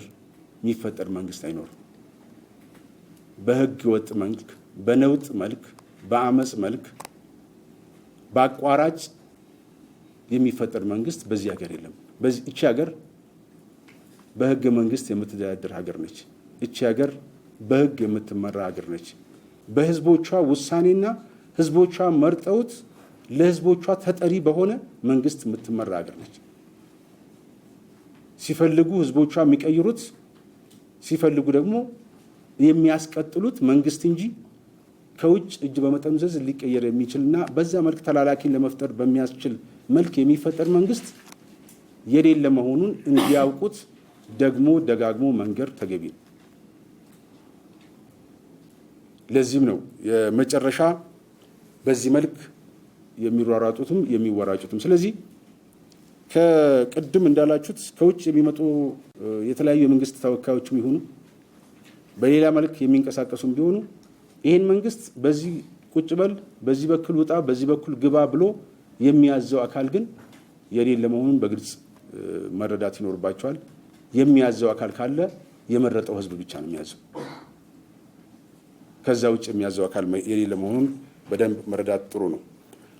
የሚፈጠር መንግስት አይኖርም። በህገ ወጥ መልክ፣ በነውጥ መልክ፣ በአመጽ መልክ በአቋራጭ የሚፈጠር መንግስት በዚህ ሀገር የለም። እቺ ሀገር በህገ መንግስት የምትተዳደር ሀገር ነች። እቺ ሀገር በህግ የምትመራ ሀገር ነች። በህዝቦቿ ውሳኔና ህዝቦቿ መርጠውት ለህዝቦቿ ተጠሪ በሆነ መንግስት የምትመራ ሀገር ነች። ሲፈልጉ ህዝቦቿ የሚቀይሩት ሲፈልጉ ደግሞ የሚያስቀጥሉት መንግስት እንጂ ከውጭ እጅ በመጠምዘዝ ሊቀየር የሚችልና በዛ መልክ ተላላኪን ለመፍጠር በሚያስችል መልክ የሚፈጠር መንግስት የሌለ መሆኑን እንዲያውቁት ደግሞ ደጋግሞ መንገር ተገቢ ነው። ለዚህም ነው የመጨረሻ በዚህ መልክ የሚሯሯጡትም የሚወራጩትም። ስለዚህ ከቅድም እንዳላችሁት ከውጭ የሚመጡ የተለያዩ የመንግስት ተወካዮችም ይሁኑ በሌላ መልክ የሚንቀሳቀሱም ቢሆኑ ይሄን መንግስት በዚህ ቁጭ በል፣ በዚህ በኩል ውጣ፣ በዚህ በኩል ግባ ብሎ የሚያዘው አካል ግን የሌለ መሆኑን በግልጽ መረዳት ይኖርባቸዋል። የሚያዘው አካል ካለ የመረጠው ህዝብ ብቻ ነው የሚያዘው። ከዛ ውጭ የሚያዘው አካል የሌለ መሆኑን በደንብ መረዳት ጥሩ ነው።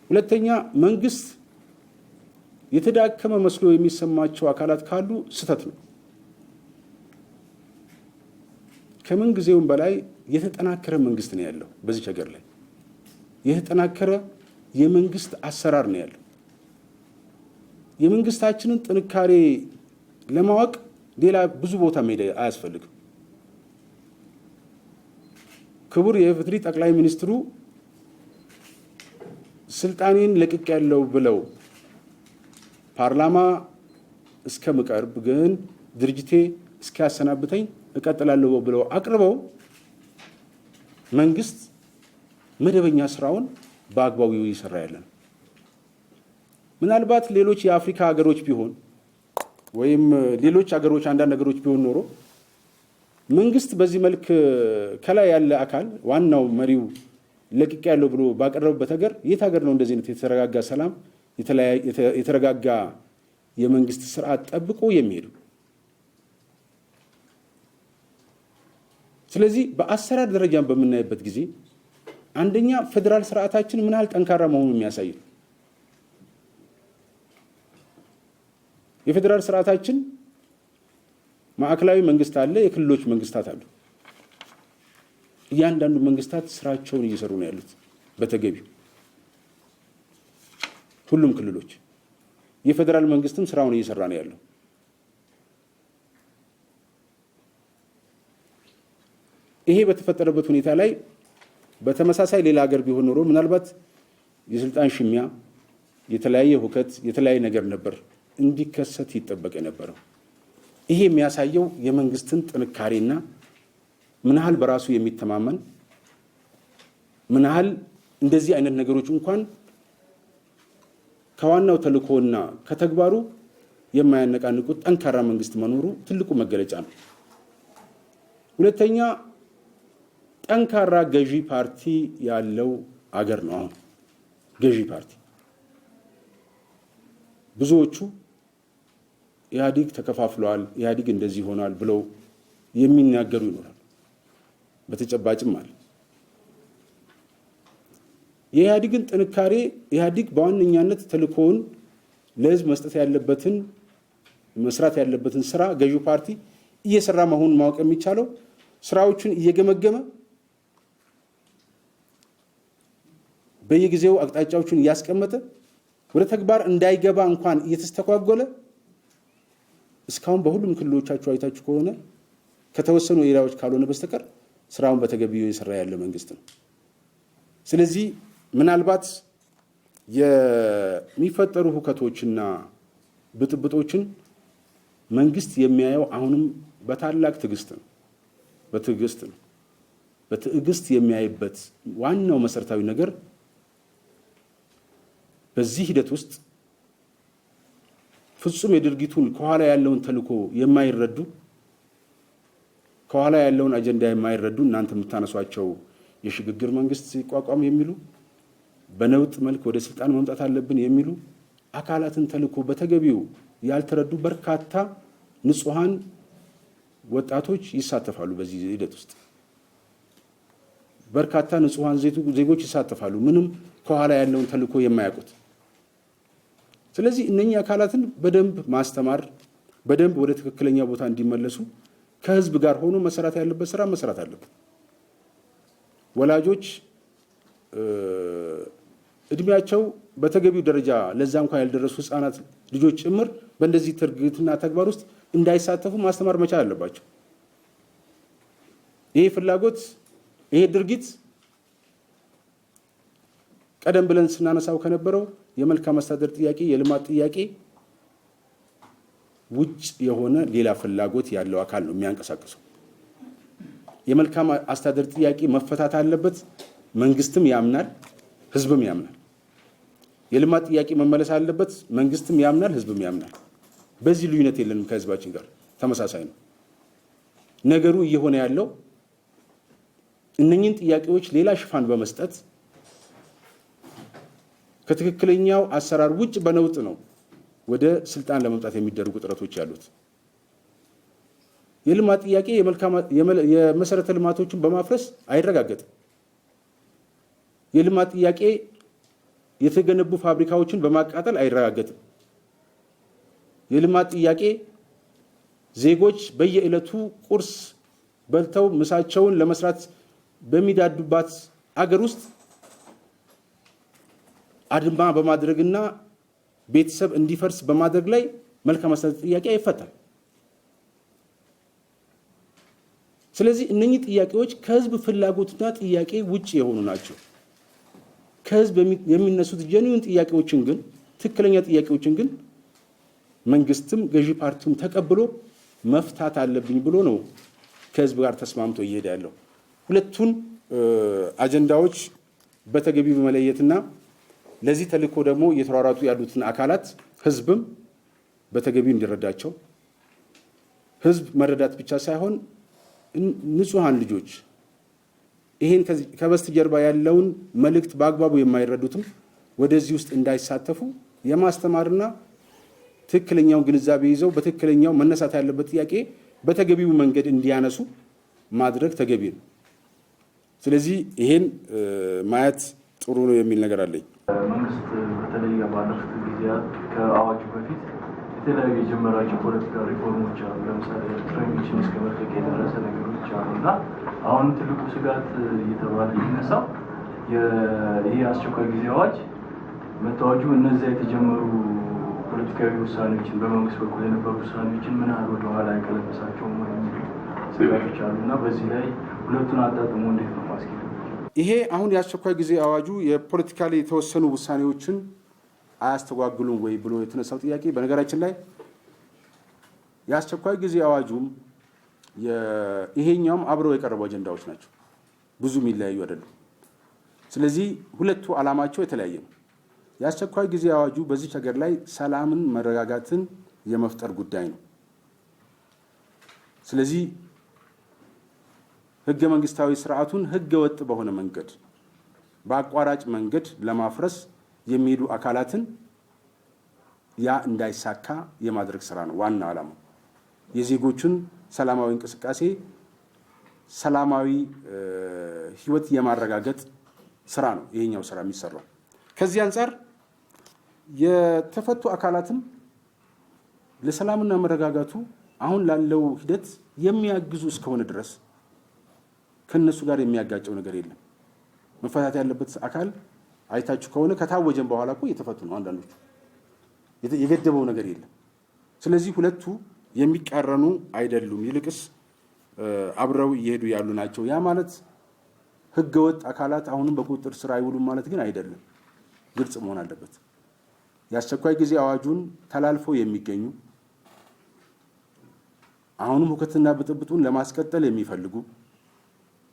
ሁለተኛ መንግስት የተዳከመ መስሎ የሚሰማቸው አካላት ካሉ ስህተት ነው። ከምን ጊዜውም በላይ የተጠናከረ መንግስት ነው ያለው። በዚህ ሀገር ላይ የተጠናከረ የመንግስት አሰራር ነው ያለው። የመንግስታችንን ጥንካሬ ለማወቅ ሌላ ብዙ ቦታ መሄድ አያስፈልግም። ክቡር የኢፌዴሪ ጠቅላይ ሚኒስትሩ ስልጣኔን ለቅቅ ያለው ብለው ፓርላማ እስከምቀርብ ግን ድርጅቴ እስኪያሰናብተኝ እቀጥላለሁ ብለው አቅርበው መንግስት መደበኛ ስራውን በአግባቡ ይሰራ ያለ ነው። ምናልባት ሌሎች የአፍሪካ ሀገሮች ቢሆን ወይም ሌሎች ሀገሮች አንዳንድ ሀገሮች ቢሆን ኖሮ መንግስት በዚህ መልክ ከላይ ያለ አካል ዋናው መሪው ለቅቅ ያለው ብሎ ባቀረበበት ሀገር የት ሀገር ነው እንደዚህ አይነት የተረጋጋ ሰላም የተረጋጋ የመንግስት ስርዓት ጠብቆ የሚሄዱ? ስለዚህ በአሰራር ደረጃን በምናይበት ጊዜ አንደኛ ፌደራል ስርዓታችን ምን ያህል ጠንካራ መሆኑን የሚያሳይ ነው። የፌደራል ስርዓታችን ማዕከላዊ መንግስት አለ፣ የክልሎች መንግስታት አሉ። እያንዳንዱ መንግስታት ስራቸውን እየሰሩ ነው ያሉት በተገቢው። ሁሉም ክልሎች የፌደራል መንግስትም ስራውን እየሰራ ነው ያለው። ይሄ በተፈጠረበት ሁኔታ ላይ በተመሳሳይ ሌላ ሀገር ቢሆን ኖሮ ምናልባት የስልጣን ሽሚያ፣ የተለያየ ሁከት፣ የተለያየ ነገር ነበር እንዲከሰት ይጠበቅ የነበረው። ይሄ የሚያሳየው የመንግስትን ጥንካሬና ምን ያህል በራሱ የሚተማመን ምን ያህል እንደዚህ አይነት ነገሮች እንኳን ከዋናው ተልእኮና ከተግባሩ የማያነቃንቁት ጠንካራ መንግስት መኖሩ ትልቁ መገለጫ ነው። ሁለተኛ ጠንካራ ገዢ ፓርቲ ያለው አገር ነው። አሁን ገዢ ፓርቲ ብዙዎቹ ኢህአዲግ ተከፋፍሏል፣ ኢህአዲግ እንደዚህ ሆኗል ብለው የሚናገሩ ይኖራል። በተጨባጭም አለ። የኢህአዲግን ጥንካሬ ኢህአዲግ በዋነኛነት ተልእኮውን ለህዝብ መስጠት ያለበትን መስራት ያለበትን ስራ ገዢው ፓርቲ እየሰራ መሆኑን ማወቅ የሚቻለው ስራዎቹን እየገመገመ በየጊዜው አቅጣጫዎቹን እያስቀመጠ ወደ ተግባር እንዳይገባ እንኳን እየተስተጓጎለ እስካሁን በሁሉም ክልሎቻችሁ አይታችሁ ከሆነ ከተወሰኑ ኤሪያዎች ካልሆነ በስተቀር ስራውን በተገቢው እየሰራ ያለ መንግስት ነው። ስለዚህ ምናልባት የሚፈጠሩ ሁከቶችና ብጥብጦችን መንግስት የሚያየው አሁንም በታላቅ ትዕግስት ነው። በትዕግስት የሚያይበት ዋናው መሰረታዊ ነገር በዚህ ሂደት ውስጥ ፍጹም የድርጊቱን ከኋላ ያለውን ተልእኮ የማይረዱ ከኋላ ያለውን አጀንዳ የማይረዱ እናንተ የምታነሷቸው የሽግግር መንግስት ሲቋቋም የሚሉ በነውጥ መልክ ወደ ስልጣን መምጣት አለብን የሚሉ አካላትን ተልእኮ በተገቢው ያልተረዱ በርካታ ንጹሃን ወጣቶች ይሳተፋሉ። በዚህ ሂደት ውስጥ በርካታ ንጹሃን ዜጎች ይሳተፋሉ፣ ምንም ከኋላ ያለውን ተልእኮ የማያውቁት። ስለዚህ እነኚህ አካላትን በደንብ ማስተማር፣ በደንብ ወደ ትክክለኛ ቦታ እንዲመለሱ ከህዝብ ጋር ሆኖ መሰራት ያለበት ስራ መሰራት አለበት። ወላጆች እድሜያቸው በተገቢው ደረጃ ለዛ እንኳን ያልደረሱ ህፃናት ልጆች ጭምር በእንደዚህ ትርግትና ተግባር ውስጥ እንዳይሳተፉ ማስተማር መቻል አለባቸው። ይሄ ፍላጎት ይሄ ድርጊት ቀደም ብለን ስናነሳው ከነበረው የመልካም አስተዳደር ጥያቄ የልማት ጥያቄ ውጭ የሆነ ሌላ ፍላጎት ያለው አካል ነው የሚያንቀሳቅሰው። የመልካም አስተዳደር ጥያቄ መፈታት አለበት፣ መንግስትም ያምናል። ህዝብም ያምናል። የልማት ጥያቄ መመለስ አለበት፣ መንግስትም ያምናል፣ ህዝብም ያምናል። በዚህ ልዩነት የለንም፣ ከህዝባችን ጋር ተመሳሳይ ነው። ነገሩ እየሆነ ያለው እነኚህን ጥያቄዎች ሌላ ሽፋን በመስጠት ከትክክለኛው አሰራር ውጭ በነውጥ ነው ወደ ስልጣን ለመምጣት የሚደረጉ ጥረቶች ያሉት። የልማት ጥያቄ የመሰረተ ልማቶችን በማፍረስ አይረጋገጥም። የልማት ጥያቄ የተገነቡ ፋብሪካዎችን በማቃጠል አይረጋገጥም። የልማት ጥያቄ ዜጎች በየዕለቱ ቁርስ በልተው ምሳቸውን ለመስራት በሚዳዱባት አገር ውስጥ አድማ በማድረግና ቤተሰብ እንዲፈርስ በማድረግ ላይ መልካም አስተዳደር ጥያቄ አይፈታም። ስለዚህ እነኚህ ጥያቄዎች ከህዝብ ፍላጎትና ጥያቄ ውጭ የሆኑ ናቸው። ከህዝብ የሚነሱት ጀኒውን ጥያቄዎችን ግን ትክክለኛ ጥያቄዎችን ግን መንግስትም ገዢ ፓርቲውም ተቀብሎ መፍታት አለብኝ ብሎ ነው ከህዝብ ጋር ተስማምቶ እየሄደ ያለው። ሁለቱን አጀንዳዎች በተገቢ በመለየትና ለዚህ ተልእኮ ደግሞ እየተሯሯጡ ያሉትን አካላት ህዝብም በተገቢው እንዲረዳቸው፣ ህዝብ መረዳት ብቻ ሳይሆን ንጹሃን ልጆች ይሄን ከበስተጀርባ ያለውን መልእክት በአግባቡ የማይረዱትም ወደዚህ ውስጥ እንዳይሳተፉ የማስተማርና ትክክለኛውን ግንዛቤ ይዘው በትክክለኛው መነሳት ያለበት ጥያቄ በተገቢው መንገድ እንዲያነሱ ማድረግ ተገቢ ነው። ስለዚህ ይሄን ማየት ጥሩ ነው የሚል ነገር አለኝ። መንግስት በተለይ ባለፉት ጊዜያት ከአዋጁ በፊት የተለያዩ የጀመራቸው ፖለቲካ ሪፎርሞች አሉ። ለምሳሌ እስረኞችን እስከ መልቀቅ የደረሰ ነገሮች አሉና አሁን ትልቁ ስጋት እየተባለ የሚነሳው ይህ አስቸኳይ ጊዜ አዋጅ መታወጁ እነዚያ የተጀመሩ ፖለቲካዊ ውሳኔዎችን በመንግስት በኩል የነበሩ ውሳኔዎችን ምን ያህል ወደኋላ አይቀለበሳቸውም የሚሉ ስጋቶች አሉና በዚህ ላይ ሁለቱን አጣጥሞ እንዴት ነው ማስኬድ? ይሄ አሁን የአስቸኳይ ጊዜ አዋጁ የፖለቲካሊ የተወሰኑ ውሳኔዎችን አያስተጓግሉም ወይ ብሎ የተነሳው ጥያቄ፣ በነገራችን ላይ የአስቸኳይ ጊዜ አዋጁም ይሄኛውም አብረው የቀረቡ አጀንዳዎች ናቸው፣ ብዙ የሚለያዩ አይደሉም። ስለዚህ ሁለቱ ዓላማቸው የተለያየ ነው። የአስቸኳይ ጊዜ አዋጁ በዚህ ሀገር ላይ ሰላምን፣ መረጋጋትን የመፍጠር ጉዳይ ነው። ስለዚህ ህገ መንግስታዊ ስርዓቱን ህገ ወጥ በሆነ መንገድ በአቋራጭ መንገድ ለማፍረስ የሚሄዱ አካላትን ያ እንዳይሳካ የማድረግ ስራ ነው ዋና ዓላማው። የዜጎችን ሰላማዊ እንቅስቃሴ፣ ሰላማዊ ህይወት የማረጋገጥ ስራ ነው ይሄኛው ስራ የሚሰራው። ከዚህ አንጻር የተፈቱ አካላትም ለሰላምና መረጋጋቱ አሁን ላለው ሂደት የሚያግዙ እስከሆነ ድረስ ከነሱ ጋር የሚያጋጨው ነገር የለም። መፈታት ያለበት አካል አይታችሁ ከሆነ ከታወጀን በኋላ እኮ እየተፈቱ ነው። አንዳንዶቹ የገደበው ነገር የለም። ስለዚህ ሁለቱ የሚቃረኑ አይደሉም፣ ይልቅስ አብረው እየሄዱ ያሉ ናቸው። ያ ማለት ህገወጥ አካላት አሁንም በቁጥጥር ስር አይውሉም ማለት ግን አይደለም። ግልጽ መሆን አለበት። የአስቸኳይ ጊዜ አዋጁን ተላልፈው የሚገኙ አሁንም ሁከትና ብጥብጡን ለማስቀጠል የሚፈልጉ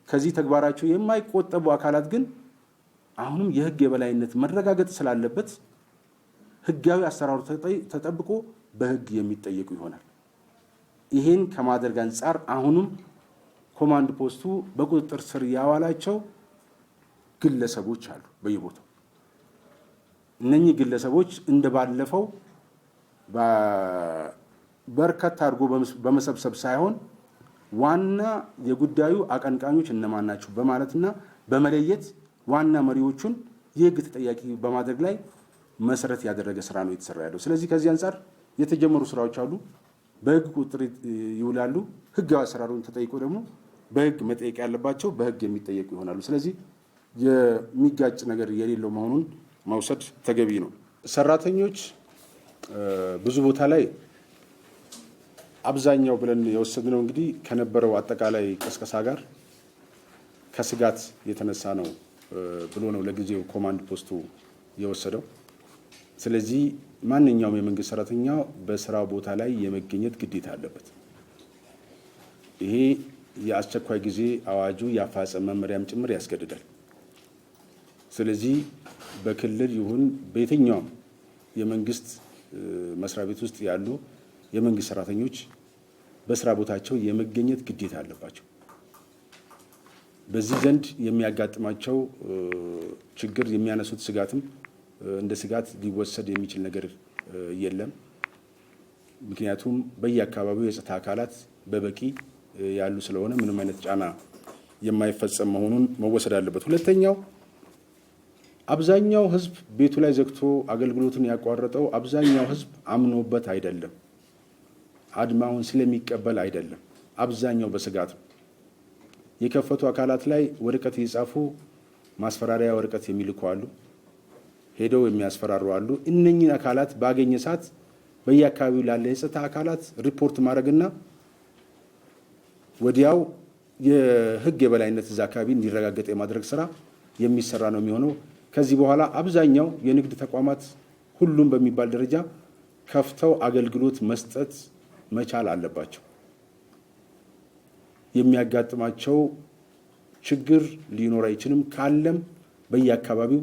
ከዚህ ተግባራቸው የማይቆጠቡ አካላት ግን አሁንም የህግ የበላይነት መረጋገጥ ስላለበት ህጋዊ አሰራሩ ተጠብቆ በህግ የሚጠየቁ ይሆናል። ይሄን ከማድረግ አንጻር አሁንም ኮማንድ ፖስቱ በቁጥጥር ስር ያዋላቸው ግለሰቦች አሉ በየቦታው። እነኚህ ግለሰቦች እንደባለፈው በርካታ አድርጎ በመሰብሰብ ሳይሆን ዋና የጉዳዩ አቀንቃኞች እነማን ናቸው በማለትና በመለየት ዋና መሪዎቹን የህግ ተጠያቂ በማድረግ ላይ መሰረት ያደረገ ስራ ነው የተሰራ ያለው። ስለዚህ ከዚህ አንጻር የተጀመሩ ስራዎች አሉ፣ በህግ ቁጥጥር ይውላሉ። ህጋዊ አሰራሩን ተጠይቆ ደግሞ በህግ መጠየቅ ያለባቸው በህግ የሚጠየቁ ይሆናሉ። ስለዚህ የሚጋጭ ነገር የሌለው መሆኑን መውሰድ ተገቢ ነው። ሰራተኞች ብዙ ቦታ ላይ አብዛኛው ብለን የወሰድነው እንግዲህ ከነበረው አጠቃላይ ቅስቀሳ ጋር ከስጋት የተነሳ ነው ብሎ ነው ለጊዜው ኮማንድ ፖስቱ የወሰደው። ስለዚህ ማንኛውም የመንግስት ሰራተኛ በስራው ቦታ ላይ የመገኘት ግዴታ አለበት። ይሄ የአስቸኳይ ጊዜ አዋጁ የአፈጻጸም መመሪያም ጭምር ያስገድዳል። ስለዚህ በክልል ይሁን በየትኛውም የመንግስት መስሪያ ቤት ውስጥ ያሉ የመንግስት ሰራተኞች በስራ ቦታቸው የመገኘት ግዴታ አለባቸው። በዚህ ዘንድ የሚያጋጥማቸው ችግር የሚያነሱት ስጋትም እንደ ስጋት ሊወሰድ የሚችል ነገር የለም። ምክንያቱም በየአካባቢው የጸጥታ አካላት በበቂ ያሉ ስለሆነ ምንም አይነት ጫና የማይፈጸም መሆኑን መወሰድ አለበት። ሁለተኛው አብዛኛው ህዝብ ቤቱ ላይ ዘግቶ አገልግሎቱን ያቋረጠው አብዛኛው ህዝብ አምኖበት አይደለም፣ አድማውን ስለሚቀበል አይደለም። አብዛኛው በስጋት የከፈቱ አካላት ላይ ወረቀት እየጻፉ ማስፈራሪያ ወረቀት የሚልኩ አሉ፣ ሄደው የሚያስፈራሩ አሉ። እነኚህ አካላት ባገኘ ሰዓት በየአካባቢው ላለ የጸጥታ አካላት ሪፖርት ማድረግና ወዲያው የህግ የበላይነት እዛ አካባቢ እንዲረጋገጥ የማድረግ ስራ የሚሰራ ነው የሚሆነው። ከዚህ በኋላ አብዛኛው የንግድ ተቋማት ሁሉም በሚባል ደረጃ ከፍተው አገልግሎት መስጠት መቻል አለባቸው። የሚያጋጥማቸው ችግር ሊኖር አይችልም። ካለም በየአካባቢው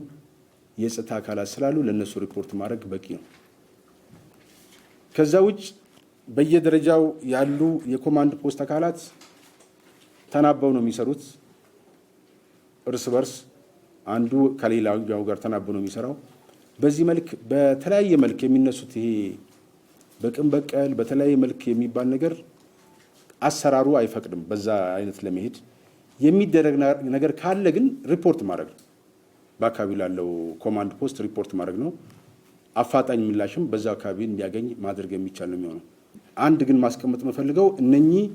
የጸጥታ አካላት ስላሉ ለነሱ ሪፖርት ማድረግ በቂ ነው። ከዛ ውጭ በየደረጃው ያሉ የኮማንድ ፖስት አካላት ተናበው ነው የሚሰሩት። እርስ በርስ አንዱ ከሌላው ጋር ተናበው ነው የሚሰራው። በዚህ መልክ በተለያየ መልክ የሚነሱት ይሄ በቅን በቀል በተለያየ መልክ የሚባል ነገር አሰራሩ አይፈቅድም። በዛ አይነት ለመሄድ የሚደረግ ነገር ካለ ግን ሪፖርት ማድረግ ነው። በአካባቢው ላለው ኮማንድ ፖስት ሪፖርት ማድረግ ነው። አፋጣኝ ምላሽም በዛ አካባቢ እንዲያገኝ ማድረግ የሚቻል ነው የሚሆነው። አንድ ግን ማስቀመጥ የምፈልገው እነኚህ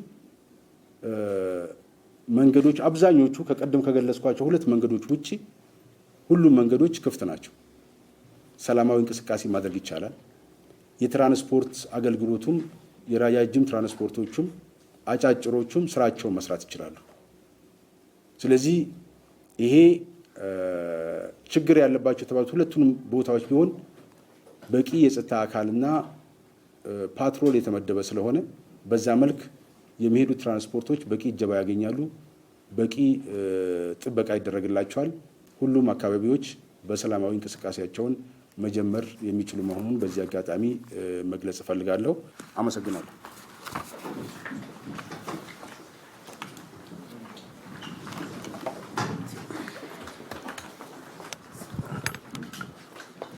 መንገዶች አብዛኞቹ ከቀደም ከገለጽኳቸው 2 መንገዶች ውጪ ሁሉም መንገዶች ክፍት ናቸው። ሰላማዊ እንቅስቃሴ ማድረግ ይቻላል። የትራንስፖርት አገልግሎቱም የረጃጅም ትራንስፖርቶቹም አጫጭሮቹም ስራቸውን መስራት ይችላሉ። ስለዚህ ይሄ ችግር ያለባቸው የተባሉት 2ቱንም ቦታዎች ቢሆን በቂ የጸጥታ አካልና ፓትሮል የተመደበ ስለሆነ በዛ መልክ የሚሄዱ ትራንስፖርቶች በቂ እጀባ ያገኛሉ፣ በቂ ጥበቃ ይደረግላቸዋል። ሁሉም አካባቢዎች በሰላማዊ እንቅስቃሴያቸውን መጀመር የሚችሉ መሆኑን በዚህ አጋጣሚ መግለጽ እፈልጋለሁ። አመሰግናለሁ።